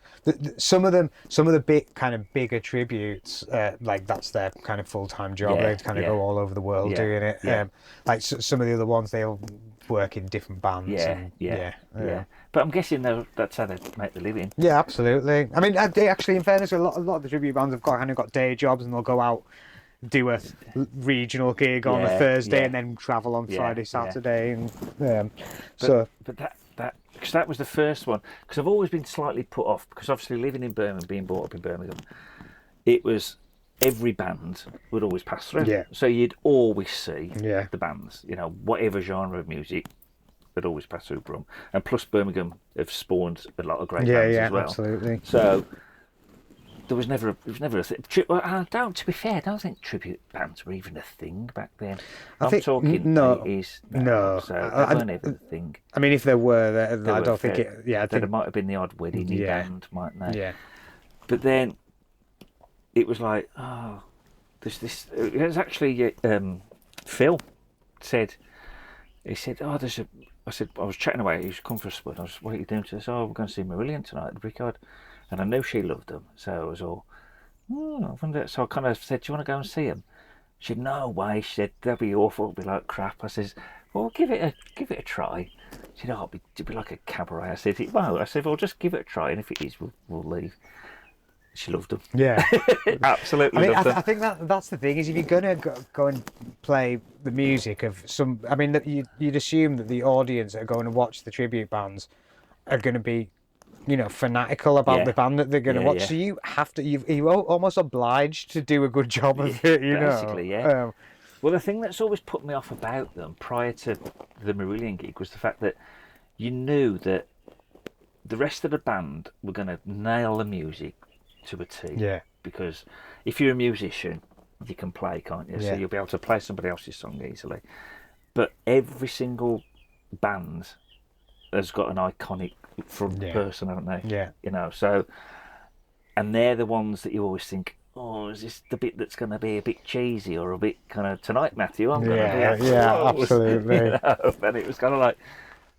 Speaker 2: some of the bigger tributes, like that's their kind of full-time job. They kind of go all over the world doing it. Like some of the other ones, they'll work in different bands.
Speaker 1: But I'm guessing that's how they make the living.
Speaker 2: Yeah, absolutely. I mean, they actually, in fairness, a lot of the tribute bands have got day jobs, and they'll go out, do a regional gig on a Thursday, and then travel on Friday, Saturday, and
Speaker 1: But that because that was the first one. Because I've always been slightly put off, because obviously living in Birmingham, being brought up in Birmingham, it was every band would always pass through. Yeah. So you'd always see the bands, whatever genre of music. That always pass through Brum, and plus Birmingham have spawned a lot of great bands as well.
Speaker 2: Absolutely.
Speaker 1: So there was never a thing. To be fair, I don't think tribute bands were even a thing back then. I'm talking 80s. So they weren't even a thing.
Speaker 2: I mean, if there were, I don't think it. Yeah, I think
Speaker 1: there might have been the odd wedding band, mightn't they? Yeah. But then it was like, there's this. It was actually Phil said. He said, I said, I was chatting away, he's come for a spud. I was, what are you doing? She said, we're going to see Marillion tonight at the Brickyard. And I knew she loved them. So I was all, I wonder. So I kind of said, do you want to go and see them? She said, no way. She said, that'd be awful. It'd be like crap. I says, well, give it a try. She said, it'd be like a cabaret. I said, it won't. I said, well, just give it a try. And if it is, we'll leave. She loved them.
Speaker 2: Yeah,
Speaker 1: absolutely. Loved them.
Speaker 2: I think that's the thing, is if you're gonna go and play the music of some, I mean, you'd assume that the audience that are going to watch the tribute bands are going to be, fanatical about the band that they're going to watch. So you have to, you're almost obliged to do a good job of it.
Speaker 1: Basically, yeah. Well, the thing that's always put me off about them prior to the Marillion gig was the fact that you knew that the rest of the band were going to nail the music to a T.
Speaker 2: Yeah.
Speaker 1: Because if you're a musician, you can play, can't you? So you'll be able to play somebody else's song easily. But every single band has got an iconic front person, haven't they?
Speaker 2: Yeah.
Speaker 1: So, and they're the ones that you always think, is this the bit that's going to be a bit cheesy or a bit kind of, tonight, Matthew, I'm going to be
Speaker 2: absolutely.
Speaker 1: And it was kind of like,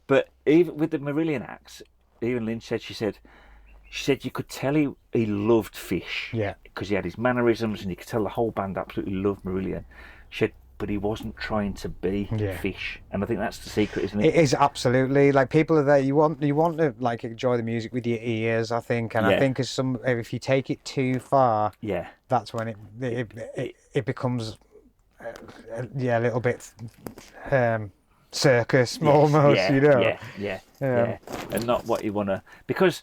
Speaker 1: but even with the Marillion acts, even Lynch said, she said you could tell he loved Fish.
Speaker 2: Yeah.
Speaker 1: Because he had his mannerisms, and you could tell the whole band absolutely loved Marillion. She said, but he wasn't trying to be Fish, and I think that's the secret, isn't it?
Speaker 2: It is, absolutely. Like, people are there. You want to like enjoy the music with your ears, I think, and I think if you take it too far, that's when it becomes a little bit. circus almost,
Speaker 1: yeah,
Speaker 2: you know.
Speaker 1: Yeah, and not what you want to, because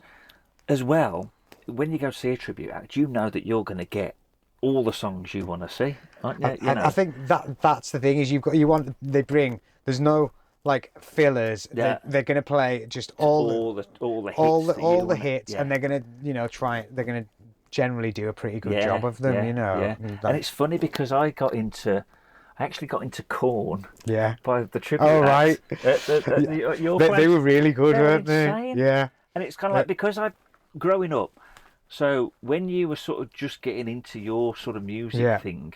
Speaker 1: as well, when you go see a tribute act, you know that you're going to get all the songs you want to see, aren't you?
Speaker 2: I think that's the thing, is there's no like fillers.
Speaker 1: Yeah.
Speaker 2: They're going to play just
Speaker 1: all the
Speaker 2: hits, and they're going to they're going to generally do a pretty good job of them,
Speaker 1: Yeah. And it's funny because I actually got into Corn.
Speaker 2: Yeah.
Speaker 1: By the tribute.
Speaker 2: Oh, right.
Speaker 1: Your
Speaker 2: they were really good, weren't they?
Speaker 1: Insane.
Speaker 2: Yeah.
Speaker 1: And it's kind of like, because growing up, so when you were sort of just getting into your sort of music thing,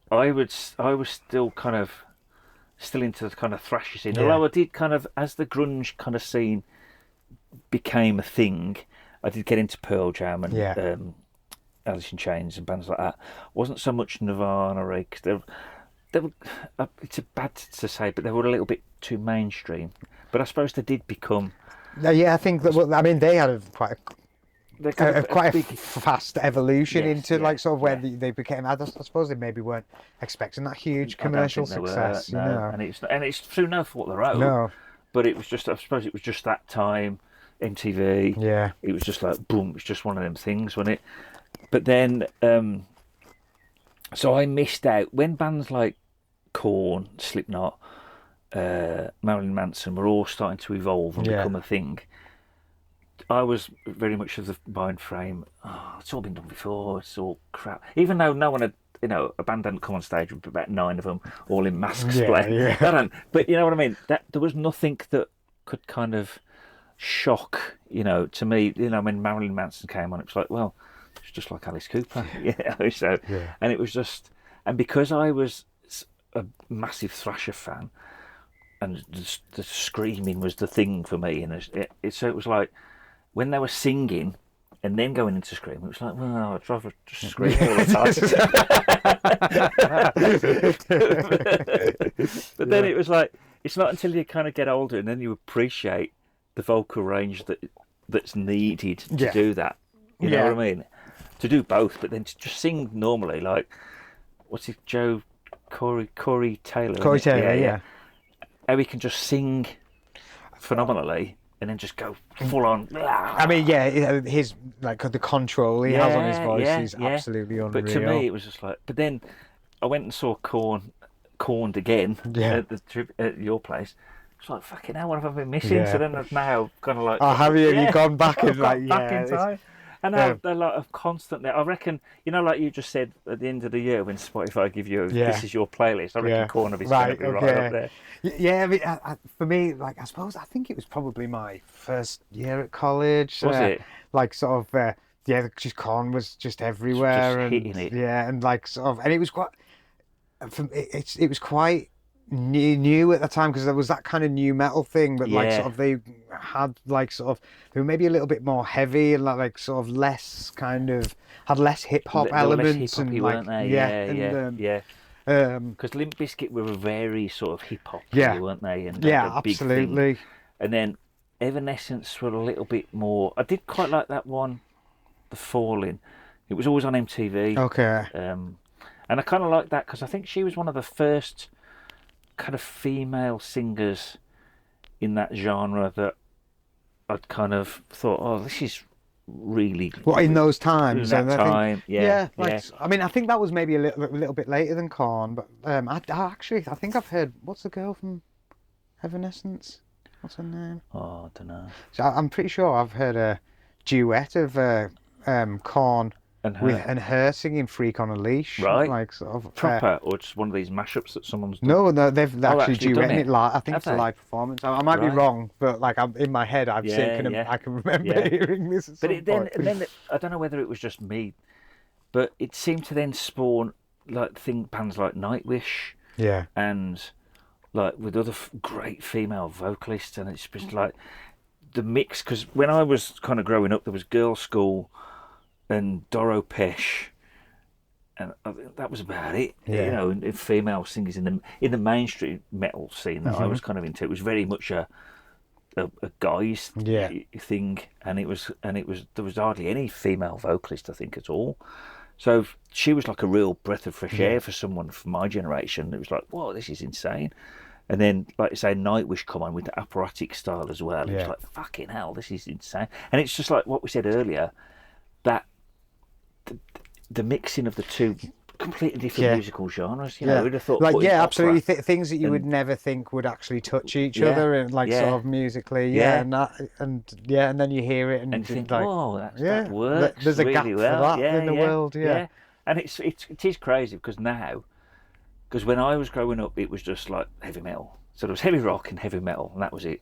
Speaker 1: I was still into the kind of thrashy scene. Although I did kind of, as the grunge kind of scene became a thing, I did get into Pearl Jam and Alice in Chains and bands like that. Wasn't so much Nirvana, right? Because they were, it's bad to say, but they were a little bit too mainstream. But I suppose they did become.
Speaker 2: Yeah, I think that. Well, I mean, they had quite a fast evolution into like sort of where they became. I suppose they maybe weren't expecting that huge commercial success, you know.
Speaker 1: And it's through no fault of their own.
Speaker 2: No,
Speaker 1: but it was just, I suppose it was just that time, MTV.
Speaker 2: Yeah,
Speaker 1: it was just like boom. It's just one of them things, wasn't it? But then, so I missed out when bands like Korn, Slipknot, Marilyn Manson were all starting to evolve and become a thing. I was very much of the mind frame, it's all been done before, it's all crap. Even though no one had, a band hadn't come on stage with about 9 of them, all in masks playing. But you know what I mean? That there was nothing that could kind of shock, to me, when Marilyn Manson came on, it was like, well, it's just like Alice Cooper, and it was just, and because I was a massive Thrasher fan, and the screaming was the thing for me, and so it was like, when they were singing and then going into screaming, it was like, well, I'd rather just scream all the time. But then it was like, it's not until you kind of get older and then you appreciate the vocal range that's needed to do that. You know what I mean? To do both, but then to just sing normally, like, what's it, Corey Taylor?
Speaker 2: Corey Taylor, yeah.
Speaker 1: How he can just sing phenomenally and then just go full on.
Speaker 2: I mean, his, like, the control he has on his voice is absolutely unreal.
Speaker 1: But to me, it was just like, but then I went and saw Corned again at your place. It's like, fucking hell, what have I been missing? So then I've now kind of like,
Speaker 2: have you? You've gone back and
Speaker 1: back in time. And they're like constantly, I reckon, like you just said at the end of the year when Spotify give you, this is your playlist, I reckon Corn is going to be right up there.
Speaker 2: Yeah, I mean, for me, like, I think it was probably my first year at college.
Speaker 1: Was it?
Speaker 2: Like, sort of, just Corn was just everywhere.
Speaker 1: Just hitting it.
Speaker 2: Yeah, and like, sort of, and it was quite, it was quite new at the time, because there was that kind of new metal thing, but like sort of they had like sort of, they were maybe a little bit more heavy and like sort of less kind of, had less hip hop elements, and like
Speaker 1: because Limp Bizkit were very sort of hip hop, weren't they? And
Speaker 2: absolutely.
Speaker 1: Big, and then Evanescence were a little bit more. I did quite like that one, The Falling. It was always on MTV.
Speaker 2: Okay.
Speaker 1: And I kind of like that because I think she was one of the first kind of female singers in that genre that I'd kind of thought, oh, this is really
Speaker 2: in those times.
Speaker 1: In that time,
Speaker 2: I mean, I think that was maybe a little bit later than Korn, but I think I've heard, what's the girl from Evanescence? What's her name?
Speaker 1: Oh, I don't know.
Speaker 2: So I'm pretty sure I've heard a duet of Korn and her singing "Freak on a Leash,"
Speaker 1: right?
Speaker 2: Like sort of
Speaker 1: proper, or just one of these mashups that someone's done?
Speaker 2: No, they've actually duetted it live. I think it's a live performance. I might be wrong, but like in my head, I can remember hearing this. But
Speaker 1: then I don't know whether it was just me, but it seemed to then spawn like bands like Nightwish, and like with other great female vocalists, and it's just like the mix. Because when I was kind of growing up, there was Girls' School and Doro Pesh, and I think that was about it. And female singers in the mainstream metal scene that I was kind of into. It was very much a guys thing, and it was there was hardly any female vocalist, I think, at all. So she was like a real breath of fresh air for someone from my generation. It was like, whoa, this is insane. And then, like you say, Nightwish come on with the operatic style as well.
Speaker 2: Yeah.
Speaker 1: It's like, fucking hell, this is insane. And it's just like what we said earlier, that the mixing of the two completely different musical genres. You know, who'd have thought,
Speaker 2: like,
Speaker 1: putting
Speaker 2: absolutely,
Speaker 1: opera
Speaker 2: things that you would never think would actually touch each other, and like sort of musically, and then you hear it, and
Speaker 1: you think,
Speaker 2: like,
Speaker 1: oh, that works.
Speaker 2: There's a
Speaker 1: really
Speaker 2: gap
Speaker 1: well.
Speaker 2: for that in the world,
Speaker 1: And it is crazy because when I was growing up, it was just like heavy metal. So there was heavy rock and heavy metal, and that was it.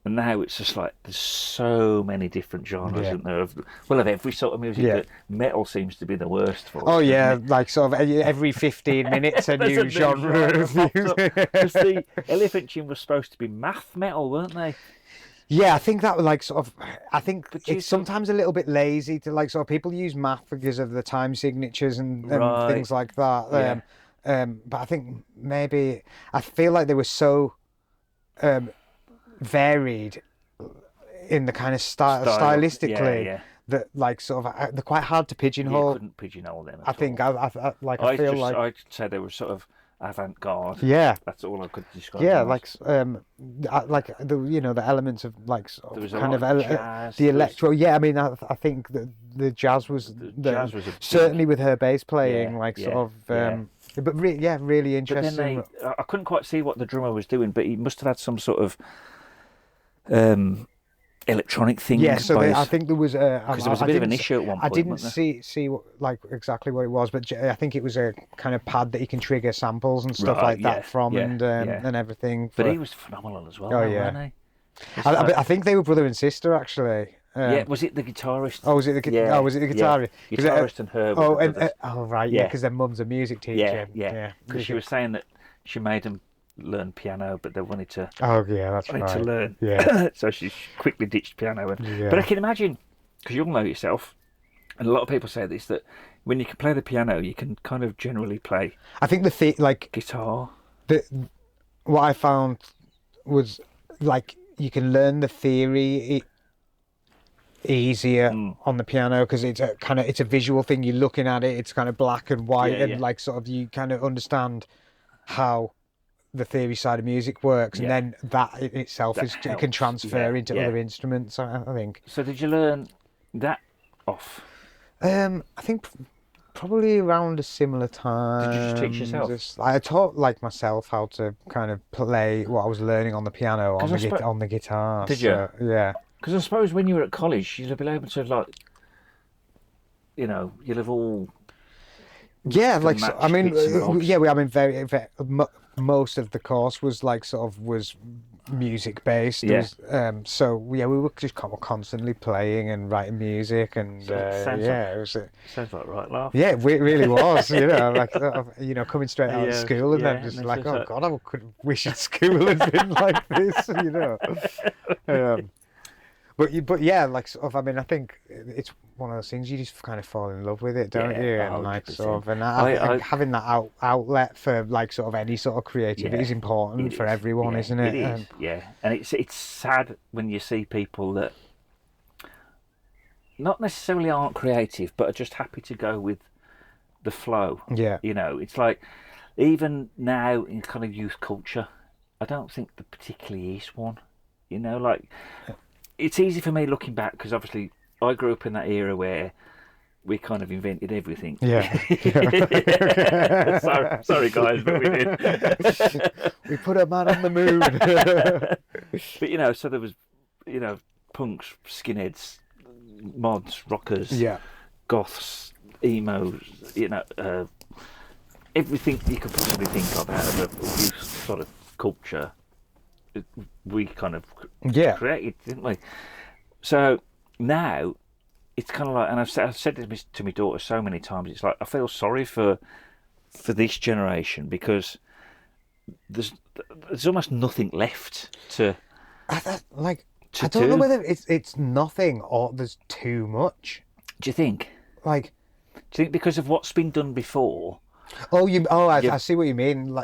Speaker 1: And now it's just like there's so many different genres, isn't there? Of every sort of music. That metal seems to be the worst for.
Speaker 2: Oh yeah, like sort of every 15 minutes a new genre of music.
Speaker 1: Because the Elephant Chin was supposed to be math metal, weren't they?
Speaker 2: Yeah, I think that was like sort of. I think it's sometimes a little bit lazy to like sort of people use math because of the time signatures and things like that. But I think maybe I feel like they were so varied in the kind of stylistically that like sort of they're quite hard to pigeonhole.
Speaker 1: You couldn't pigeonhole them.
Speaker 2: I think I feel like
Speaker 1: I'd say they were sort of avant-garde.
Speaker 2: Yeah,
Speaker 1: that's all I could describe.
Speaker 2: Yeah, like the elements of like sort of kind of
Speaker 1: jazz,
Speaker 2: the electro. Yeah, I mean I think that the jazz was certainly with her bass playing sort of. But really interesting.
Speaker 1: But then I couldn't quite see what the drummer was doing, but he must have had some sort of electronic thing.
Speaker 2: Yeah, so I think there was
Speaker 1: because there was a bit of an issue at one point.
Speaker 2: I didn't see what, exactly what it was, but I think it was a kind of pad that you can trigger samples and stuff that from, and everything.
Speaker 1: But he was phenomenal as well. Wasn't he?
Speaker 2: I think they were brother and sister actually.
Speaker 1: Was it the guitarist?
Speaker 2: Oh, was it the guitarist?
Speaker 1: Guitarist and her.
Speaker 2: Right, because their mum's a music teacher.
Speaker 1: Yeah. Because she was saying that she made them learn piano, but they wanted to.
Speaker 2: Oh yeah, that's right.
Speaker 1: To learn.
Speaker 2: Yeah.
Speaker 1: So she quickly ditched piano. But I can imagine, because you'll know yourself, and a lot of people say this, that when you can play the piano, you can kind of generally play.
Speaker 2: I think
Speaker 1: guitar.
Speaker 2: What I found was like you can learn the theory easier on the piano because it's a visual thing. You're looking at it, it's kind of black and white, and like sort of you kind of understand how the theory side of music works, and then that in itself can transfer into other instruments. I think.
Speaker 1: So did you learn that off?
Speaker 2: I think probably around a similar time.
Speaker 1: Did you just teach yourself?
Speaker 2: I taught like myself how to kind of play what I was learning on the piano on the guitar.
Speaker 1: Did you?
Speaker 2: Yeah.
Speaker 1: Because I suppose when you were at college, you'd have been able to you'll have all.
Speaker 2: Yeah, like I mean, very, very most of the course was was music based.
Speaker 1: Yeah.
Speaker 2: So we were just constantly playing and writing music, and it was.
Speaker 1: Sounds like right laugh.
Speaker 2: Yeah, it really was. Coming straight out of school and then just like, oh God, I could wish at school had been like this. But yeah, like sort of. I mean, I think it's one of those things you just kind of fall in love with it, don't you? And like sort of, and I having that outlet for like sort of any sort of creativity is important for everyone, isn't it?
Speaker 1: It is, and it's sad when you see people that not necessarily aren't creative, but are just happy to go with the flow.
Speaker 2: Yeah,
Speaker 1: it's like even now in kind of youth culture, I don't think there particularly is one. It's easy for me looking back because obviously I grew up in that era where we kind of invented everything.
Speaker 2: Yeah.
Speaker 1: sorry guys, but we did.
Speaker 2: We put a man on the moon.
Speaker 1: But so there was, punks, skinheads, mods, rockers, goths, emos, everything you could possibly think of out of a youth sort of culture. We kind of created, didn't we? So now it's kind of like, and I've said this to my daughter so many times. It's like I feel sorry for this generation because there's almost nothing left to.
Speaker 2: I don't know whether it's nothing or there's too much.
Speaker 1: Do you think? Do you think because of what's been done before?
Speaker 2: I see what you mean.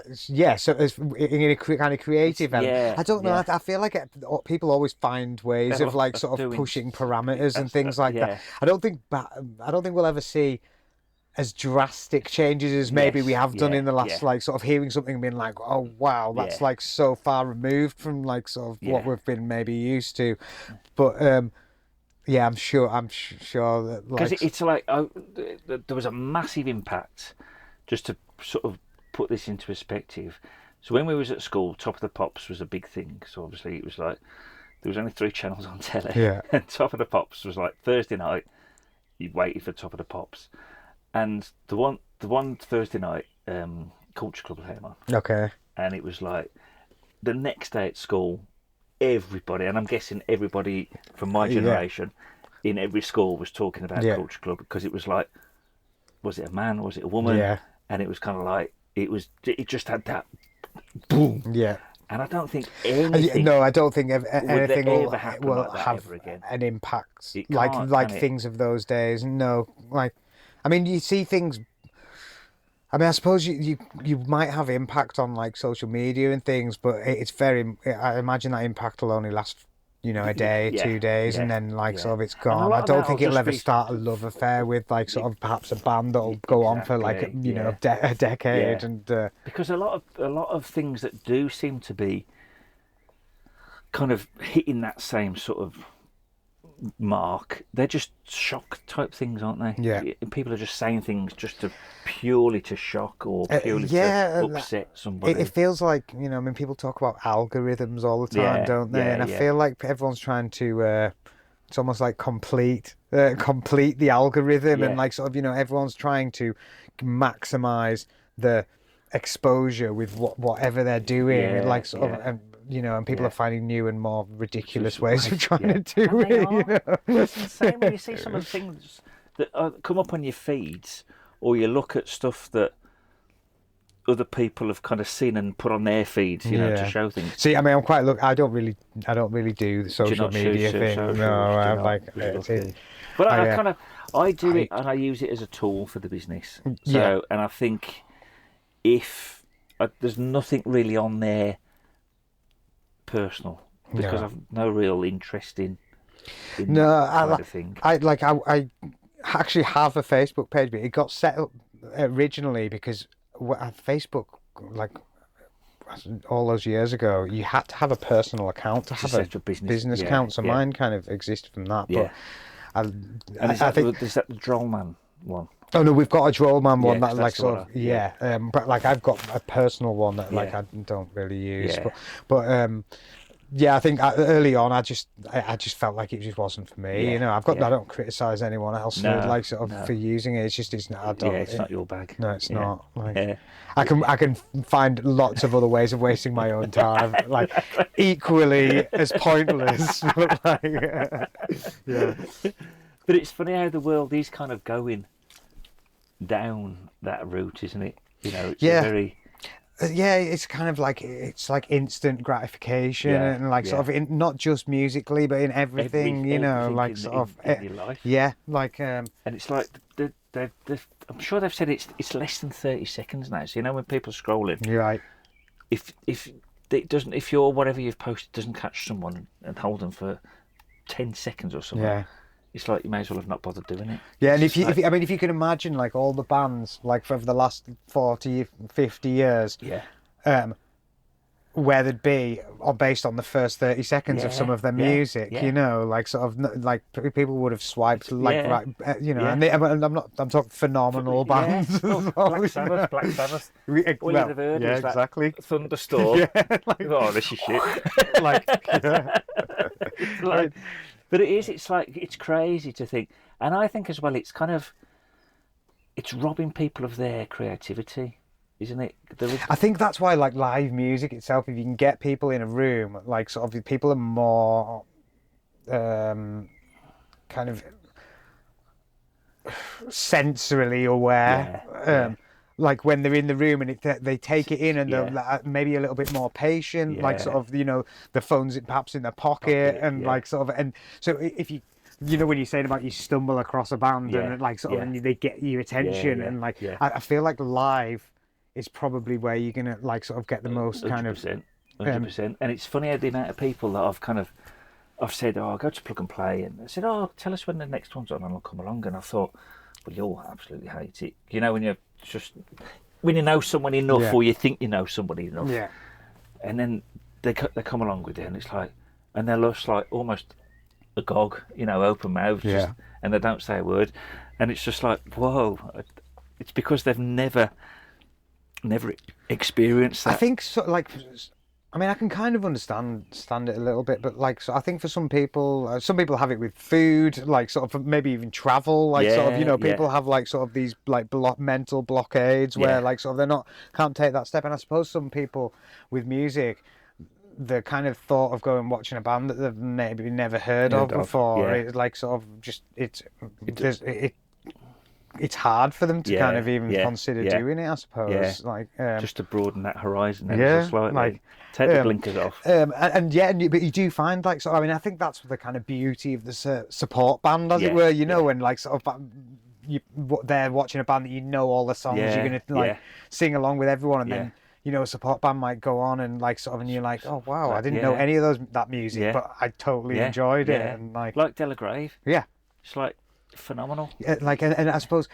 Speaker 2: So it's in a kind of creative element. I don't know. I feel like people always find ways of sort of pushing parameters and things like that. I don't think we'll ever see as drastic changes as maybe we have done in the last,
Speaker 1: yeah.
Speaker 2: like, sort of hearing something and being like, oh wow, that's like so far removed from like sort of what we've been maybe used to. But yeah, I'm sure that,
Speaker 1: Because
Speaker 2: like,
Speaker 1: it's like, there was a massive impact, just to sort of put this into perspective. So when we was at school, Top of the Pops was a big thing. So obviously it was like, there was only 3 channels on telly.
Speaker 2: Yeah.
Speaker 1: And Top of the Pops was like Thursday night, you waited for Top of the Pops. And the one Thursday night, Culture Club came on.
Speaker 2: Okay.
Speaker 1: And it was like, the next day at school, everybody, and I'm guessing everybody from my generation in every school was talking about Culture Club, because it was like, was it a man, was it a woman?
Speaker 2: Yeah.
Speaker 1: And it was kind of like, it just had that boom.
Speaker 2: Yeah.
Speaker 1: And I don't think anything.
Speaker 2: No, I don't think anything will
Speaker 1: like
Speaker 2: have
Speaker 1: ever again.
Speaker 2: an impact
Speaker 1: Like
Speaker 2: things of those days. No, like, I mean, you see things. I mean, I suppose you might have impact on like social media and things, but it's very. I imagine that impact will only last, a day, 2 days, and then like sort of it's gone. I don't think it'll ever start a love affair with like sort of perhaps a band that'll go on for like a decade, and
Speaker 1: because a lot of things that do seem to be kind of hitting that same sort of mark, they're just shock type things, aren't they?
Speaker 2: Yeah.
Speaker 1: People are just saying things just purely to shock or purely to upset somebody.
Speaker 2: It feels like, I mean, people talk about algorithms all the time, don't they? And I feel like everyone's trying to it's almost like complete the algorithm, and like sort of, everyone's trying to maximize the exposure with whatever they're doing, like sort of, and people are finding new and more ridiculous ways of trying to do it.
Speaker 1: It's insane when you see some of the things that come up on your feeds, or you look at stuff that other people have kind of seen and put on their feeds, to show things.
Speaker 2: See, I mean, I don't really do the social media thing. I'm like,
Speaker 1: but I do it, and I use it as a tool for the business. So, and I think if there's nothing really on there personal, because I've no real interest in that kind of thing.
Speaker 2: I actually have a Facebook page, but it got set up originally because Facebook, like all those years ago, you had to have a personal account to have a business account. So mine kind of existed from that. But I think
Speaker 1: is that the Drollman one?
Speaker 2: Oh no, we've got a Drollman one that like sort of but like I've got a personal one that like I don't really use. But I think early on I just felt like it just wasn't for me. I don't criticize anyone else for using it. It's not.
Speaker 1: It's not your bag.
Speaker 2: No, it's not. Like, I can find lots of other ways of wasting my own time, like equally as pointless. But like,
Speaker 1: But it's funny how the world is kind of going down that route, isn't it? It's very.
Speaker 2: It's kind of like it's like instant gratification and like sort of not just musically but in everything, like
Speaker 1: in,
Speaker 2: sort of
Speaker 1: in your life.
Speaker 2: Like
Speaker 1: and it's like I'm sure they've said it's less than 30 seconds now. So when people are scrolling,
Speaker 2: you're right.
Speaker 1: If it doesn't, if your whatever you've posted doesn't catch someone and hold them for 10 seconds or something. It's like you may as well have not bothered doing it.
Speaker 2: Yeah, and if you can imagine like all the bands like for the last 40, 50 years, where they'd be based on the first 30 seconds of some of their music, like sort of like people would have swiped like right, and I'm talking phenomenal bands.
Speaker 1: Black Sabbath. All you'd have heard was
Speaker 2: exactly.
Speaker 1: That thunderstorm. This is shit. But it's like, it's crazy to think. And I think as well, it's kind of, it's robbing people of their creativity, isn't it?
Speaker 2: I think that's why like live music itself, if you can get people in a room, like sort of people are more kind of sensorily aware. Like when they're in the room and they take it in and they're maybe a little bit more patient, like sort of, the phone's perhaps in their pocket and like sort of, and so if you, when you're saying about you stumble across a band and like sort of, and they get your attention and like, I feel like live is probably where you're going to like sort of get the most 100%, kind of.
Speaker 1: 100%. And it's funny how the amount of people that I've said, I'll go to Plug and Play, and I said, tell us when the next one's on and I'll come along. And I thought, well, you'll absolutely hate it. You know, when you know someone enough, or you think you know somebody enough, and then they come along with it, and it's like, and they're just like almost agog, you know, open mouth, and they don't say a word, and it's just like, whoa. It's because they've never experienced that.
Speaker 2: I think so, like, I mean, I can kind of understand it a little bit, but like, so I think for some people have it with food, like sort of maybe even travel, like sort of, you know, people have like sort of these like mental blockades where like sort of can't take that step. And I suppose some people with music, the kind of thought of going watching a band that they've maybe never heard of before, it's like sort of just it's hard for them to kind of even consider doing it, I suppose. Like
Speaker 1: just to broaden that horizon ever so slightly. Like, take the blinkers off.
Speaker 2: But you do find like, so I mean, I think that's the kind of beauty of the support band, as it were. You know, when like sort of they're watching a band that you know all the songs, you're gonna like sing along with everyone, and then you know a support band might go on and like sort of, and you're like, oh wow, I didn't know any of that music, but I totally enjoyed it, and like
Speaker 1: Delagrave. It's like phenomenal.
Speaker 2: Like, and I suppose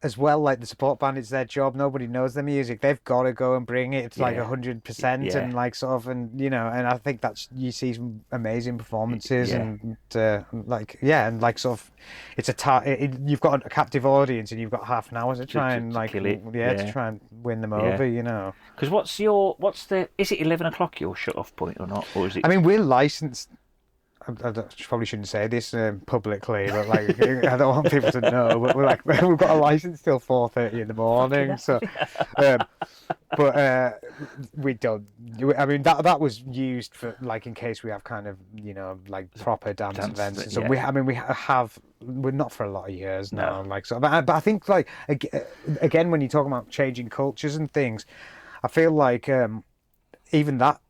Speaker 2: as well, like the support band, it's their job. Nobody knows their music. They've got to go and bring it. It's like 100%, and like sort of, and you know, and I think that's, you see some amazing performances, and like and like sort of, it's you've got a captive audience, and you've got half an hour to try and like
Speaker 1: kill it.
Speaker 2: To try and win them over, you know.
Speaker 1: Because is it 11 o'clock your shut off point or not, or is it?
Speaker 2: I mean, we're licensed. I probably shouldn't say this publicly, but like I don't want people to know. But we've got a license till 4:30 in the morning. So, but we don't. I mean, that was used for like in case we have kind of, you know, like proper dance events. And so we're not for a lot of years now. Like so, but I think like again, when you're talking about changing cultures and things, I feel like even that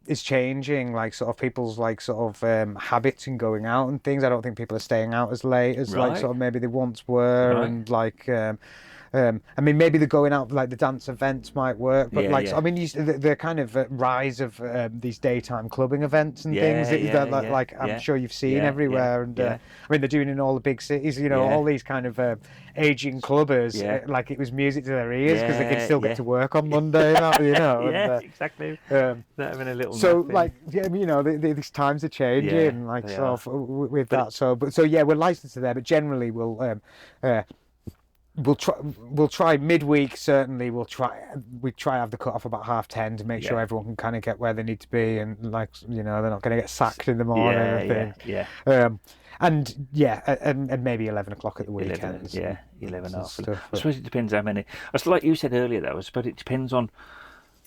Speaker 2: is changing, like sort of people's like sort of habits in going out and things. I don't think people are staying out as late as like sort of maybe they once were, and like I mean, maybe the going out, like the dance events might work, but so, I mean, the kind of rise of these daytime clubbing events and things that like I'm sure you've seen everywhere, and I mean, they're doing in all the big cities, you know, all these kind of aging clubbers, like it was music to their ears because they can still get to work on Monday, you know.
Speaker 1: Exactly. They're having a little.
Speaker 2: So like, you know, these times are changing, like sort of with that. So we're licensed to there, but generally we'll try midweek. Certainly, we try have the cut off about 10:30 to make sure everyone can kind of get where they need to be, and like, you know, they're not going to get sacked in the morning. And maybe 11 o'clock at the weekends.
Speaker 1: 11 off. I suppose it depends how many. Like you said earlier, though, I suppose it depends on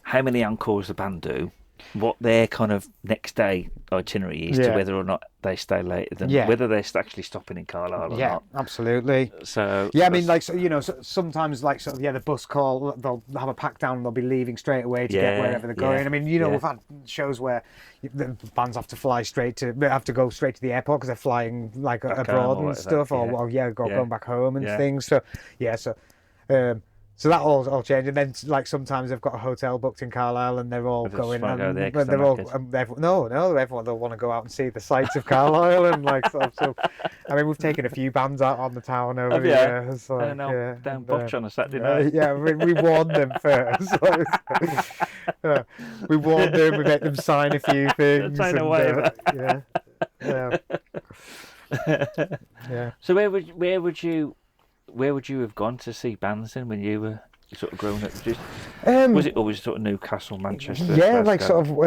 Speaker 1: how many encores the band do, what their kind of next day itinerary is, to whether or not they stay later than whether they're actually stopping in Carlisle or not.
Speaker 2: Yeah, absolutely.
Speaker 1: So
Speaker 2: I mean, like, so, you know, sometimes like sort of the bus call, they'll have a pack down, they'll be leaving straight away to get wherever they're going. I mean, you know, we've had shows where the bands have to go straight to the airport because they're flying like back abroad and stuff, going back home and things. So that all changed, and then like sometimes they've got a hotel booked in Carlisle, and they're all going, and they're all everyone they'll want to go out and see the sights of Carlisle, and like so. I mean, we've taken a few bands out on the town over the years. Like,
Speaker 1: down Botch on a Saturday night.
Speaker 2: We warned them first. We warned them. We made them sign a few things.
Speaker 1: Sign a waiver. So where would you have gone to see bands then when you were sort of growing up? Was it always sort of Newcastle, Manchester?
Speaker 2: Yeah, Glasgow? Like sort of.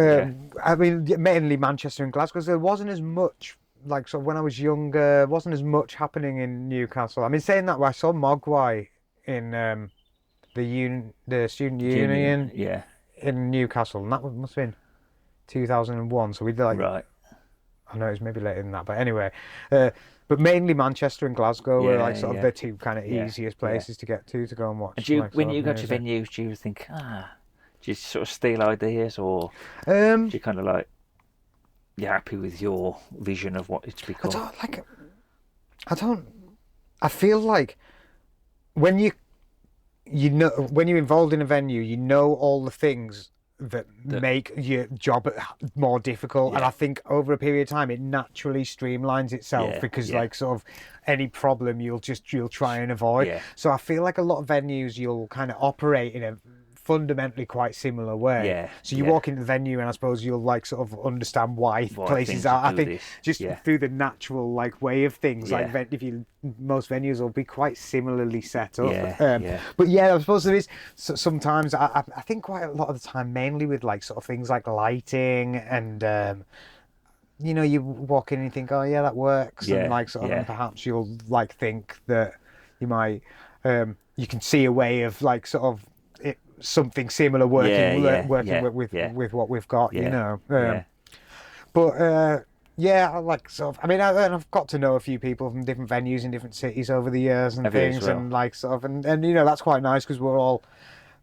Speaker 2: I mean, mainly Manchester and Glasgow. There wasn't as much. Like sort of when I was younger, wasn't as much happening in Newcastle. I mean, saying that, I saw Mogwai in the student union in Newcastle, and that must have been 2001. So we did like. Right. I know it was maybe later than that, but anyway. But mainly Manchester and Glasgow were like sort of the two kind of easiest places to get to go and watch.
Speaker 1: And do you, when you go to venues, do you think, do you sort of steal ideas, or do you kind of like, you're happy with your vision of what it's become?
Speaker 2: I feel like when you're involved in a venue, you know all the things make your job more difficult. And I think over a period of time, it naturally streamlines itself because like sort of any problem you'll try and avoid. So I feel like a lot of venues you'll kind of operate in a fundamentally quite similar way. So you walk into the venue and I suppose you'll like sort of understand why places are. I think just through the natural like way of things, like most venues will be quite similarly set up. But yeah, I suppose there is sometimes I think quite a lot of the time, mainly with like sort of things like lighting and you know, you walk in and you think, oh yeah, that works, and like sort of, and perhaps you'll like think that you might you can see a way of like sort of something similar working with what we've got, you know. But yeah, I like sort of. I mean, I've got to know a few people from different venues in different cities over the years and things, and like sort of, and you know, that's quite nice because we're all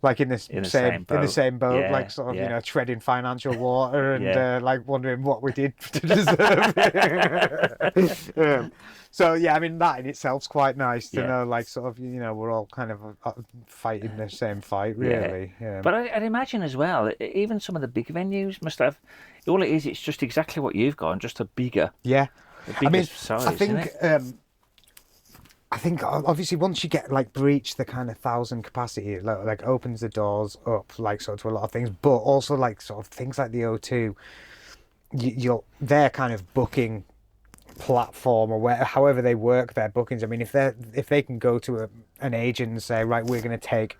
Speaker 2: like in the same boat, like sort of, you know, treading financial water and like wondering what we did to deserve it. So yeah, I mean, that in itself's quite nice to know, like sort of, you know, we're all kind of fighting the same fight, really.
Speaker 1: But I'd imagine as well, even some of the big venues must have. All it is, it's just exactly what you've got, and just a bigger.
Speaker 2: I mean,
Speaker 1: size,
Speaker 2: I think.
Speaker 1: isn't it?
Speaker 2: I think obviously once you get like breach the kind of 1,000 capacity, it like opens the doors up like sort of to a lot of things, but also like sort of things like the O2, their kind of booking platform or however they work their bookings. I mean, if they can go to an agent and say, right, we're going to take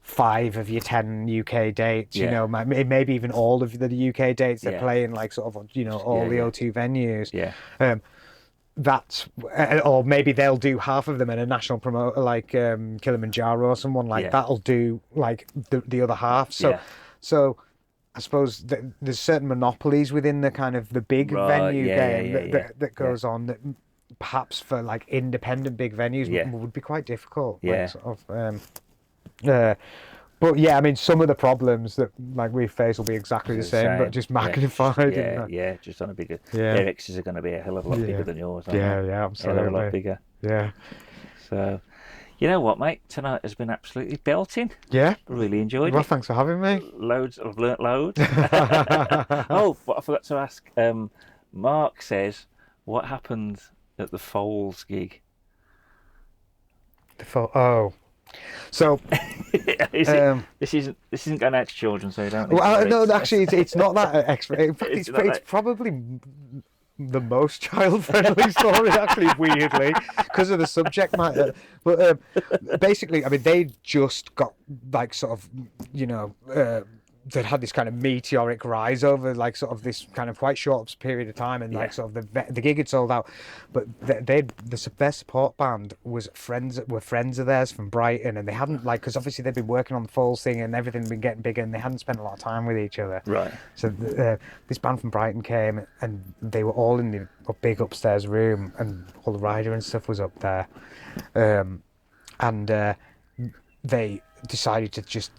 Speaker 2: 5 of your 10 UK dates, you know, maybe even all of the UK dates they're playing, like sort of, you know, all the O2 venues. That's, or maybe they'll do half of them in a national promoter like Kilimanjaro or someone like that'll do like the other half. So I suppose there's certain monopolies within the kind of the big venue game that goes on that perhaps for like independent big venues would be quite difficult. Like, sort of, but yeah, I mean, some of the problems that like we face will be exactly the same, but just magnified.
Speaker 1: Just on a bigger. Their X's are going to be a hell of a lot bigger than yours. Aren't they?
Speaker 2: Absolutely.
Speaker 1: A hell of a lot bigger.
Speaker 2: Yeah.
Speaker 1: So, you know what, mate? Tonight has been absolutely belting.
Speaker 2: Yeah.
Speaker 1: Really enjoyed it.
Speaker 2: Well, thanks for having me.
Speaker 1: I've learnt loads. Oh, but I forgot to ask. Mark says, what happened at the Foals gig?
Speaker 2: So
Speaker 1: this isn't going out to children, so you don't.
Speaker 2: Well, no, actually, it's not that expert. In fact, it's probably the most child-friendly story, actually, weirdly, because of the subject matter. But basically, I mean, they just got like sort of, you know, they'd had this kind of meteoric rise over like sort of this kind of quite short period of time, and like sort of the gig had sold out, but their support band were friends of theirs from Brighton, and they hadn't like, because obviously they'd been working on the Foals thing and everything had been getting bigger, and they hadn't spent a lot of time with each other. Right. So this band from Brighton came, and they were all in the big upstairs room, and all the rider and stuff was up there, and they decided to just.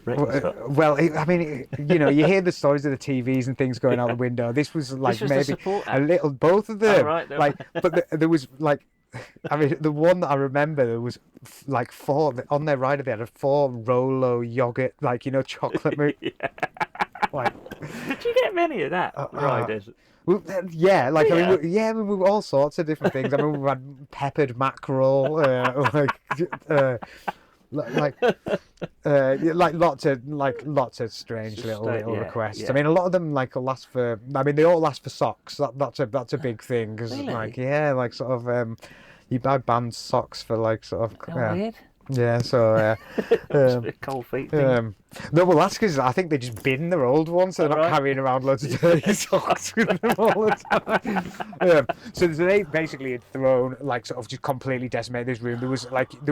Speaker 2: Well, I mean, you know, you hear the stories of the TVs and things going out the window. This was like maybe a little, both of them. Like, but there was like, I mean, the one that I remember, there was like 4 on their rider. They had a 4 Rolo yogurt, like, you know, chocolate mousse. Like,
Speaker 1: did you get many of that riders?
Speaker 2: Well, yeah, like I mean, we were all sorts of different things. I mean, we had peppered mackerel, like lots of strange little requests. I mean, a lot of them like will last for. I mean, they all last for socks. That's a big thing because like like sort of you buy band socks for like sort of.
Speaker 1: Weird.
Speaker 2: Yeah, so
Speaker 1: it's a bit cold feet thing.
Speaker 2: No, well, that's because I think they just bin their old ones, so they're not carrying around loads of dirty socks with them all the time. So they basically had thrown, like, sort of just completely decimated this room. There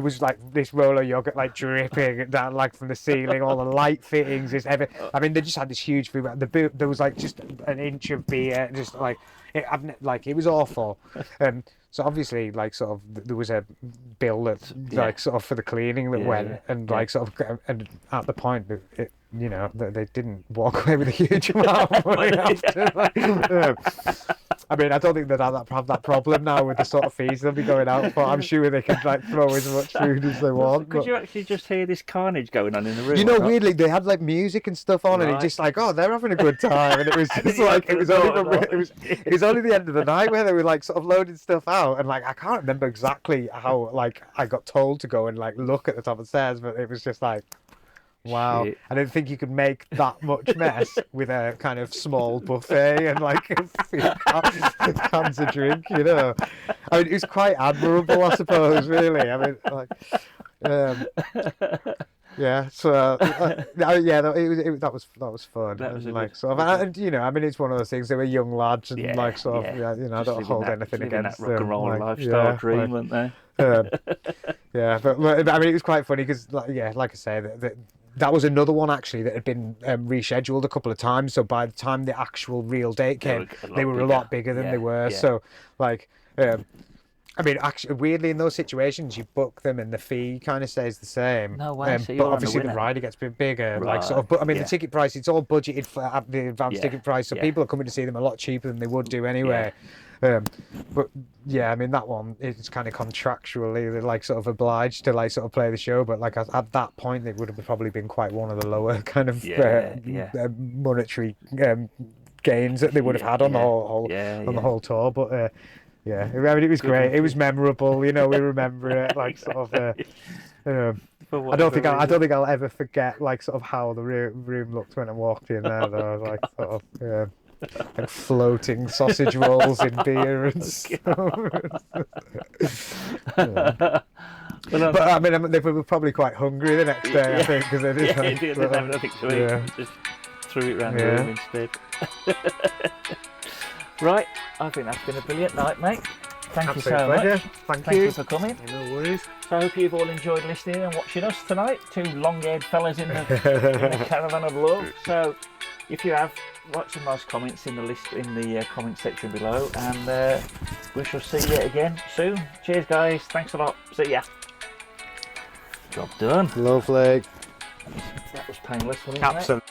Speaker 2: was like this roller yogurt like dripping down like from the ceiling, all the light fittings, I mean, they just had this huge food. There was like just an inch of beer, just like it was awful. So obviously, like, sort of, there was a bill that, like, sort of for the cleaning that went, and like, sort of, and at the point, it, you know, they didn't walk away with a huge amount of money after. I mean, I don't think they'd have that problem now with the sort of fees they'll be going out for. I'm sure they can like throw as much food as they want.
Speaker 1: Could you actually just hear this carnage going on in the room?
Speaker 2: You know, weirdly, they had like music and stuff on, and it just like, oh, they're having a good time, and it was just like it was only the end of the night where they were like sort of loading stuff out, and like I can't remember exactly how like I got told to go and like look at the top of the stairs, but it was just like. Wow,
Speaker 1: Shit.
Speaker 2: I didn't think you could make that much mess with a kind of small buffet and like a few cans of drink, you know. I mean, it was quite admirable, I suppose, really. I mean, like, yeah, so yeah, that was fun.
Speaker 1: That was
Speaker 2: like sort of, and you know, I mean, it's one of those things. They were young lads, and like sort of, you know, I don't hold anything against
Speaker 1: that rock and roll
Speaker 2: them.
Speaker 1: lifestyle dream, weren't they?
Speaker 2: Yeah, but I mean, it was quite funny because, like I say, that was another one actually that had been rescheduled a couple of times. So by the time the actual real date came, they were a lot bigger than they were. Yeah. So like, I mean, actually, weirdly in those situations, you book them and the fee kind of stays the same.
Speaker 1: No way. So
Speaker 2: but obviously the rider gets a bit bigger. Right. Like sort of, but I mean, the ticket price, it's all budgeted for at the advance ticket price. So people are coming to see them a lot cheaper than they would do anyway. But yeah, I mean that one it's kind of contractually they're like sort of obliged to like sort of play the show, but like at that point it would have probably been quite one of the lower kind of monetary gains that they would have had on the whole tour. But yeah, I mean it was great. It was memorable, you know. We remember it like sort of. I don't think I'll ever forget like sort of how the room looked when I walked in there. Though, like sort of. Like floating sausage rolls in beer and stuff. But I mean, they were probably quite hungry the next day, I think, because they didn't
Speaker 1: have nothing to eat. Just threw it around the room instead. Right, I think that's been a brilliant night, mate. Thank you so much. Thank you for coming.
Speaker 2: No worries.
Speaker 1: So I hope you've all enjoyed listening and watching us tonight. Two long-haired fellas in the caravan of love. So if you have, write some nice comments in the comment section below, and we shall see you again soon. Cheers, guys. Thanks a lot. See ya. Job done.
Speaker 2: Lovely.
Speaker 1: That was painless, wasn't it?
Speaker 2: Absolutely.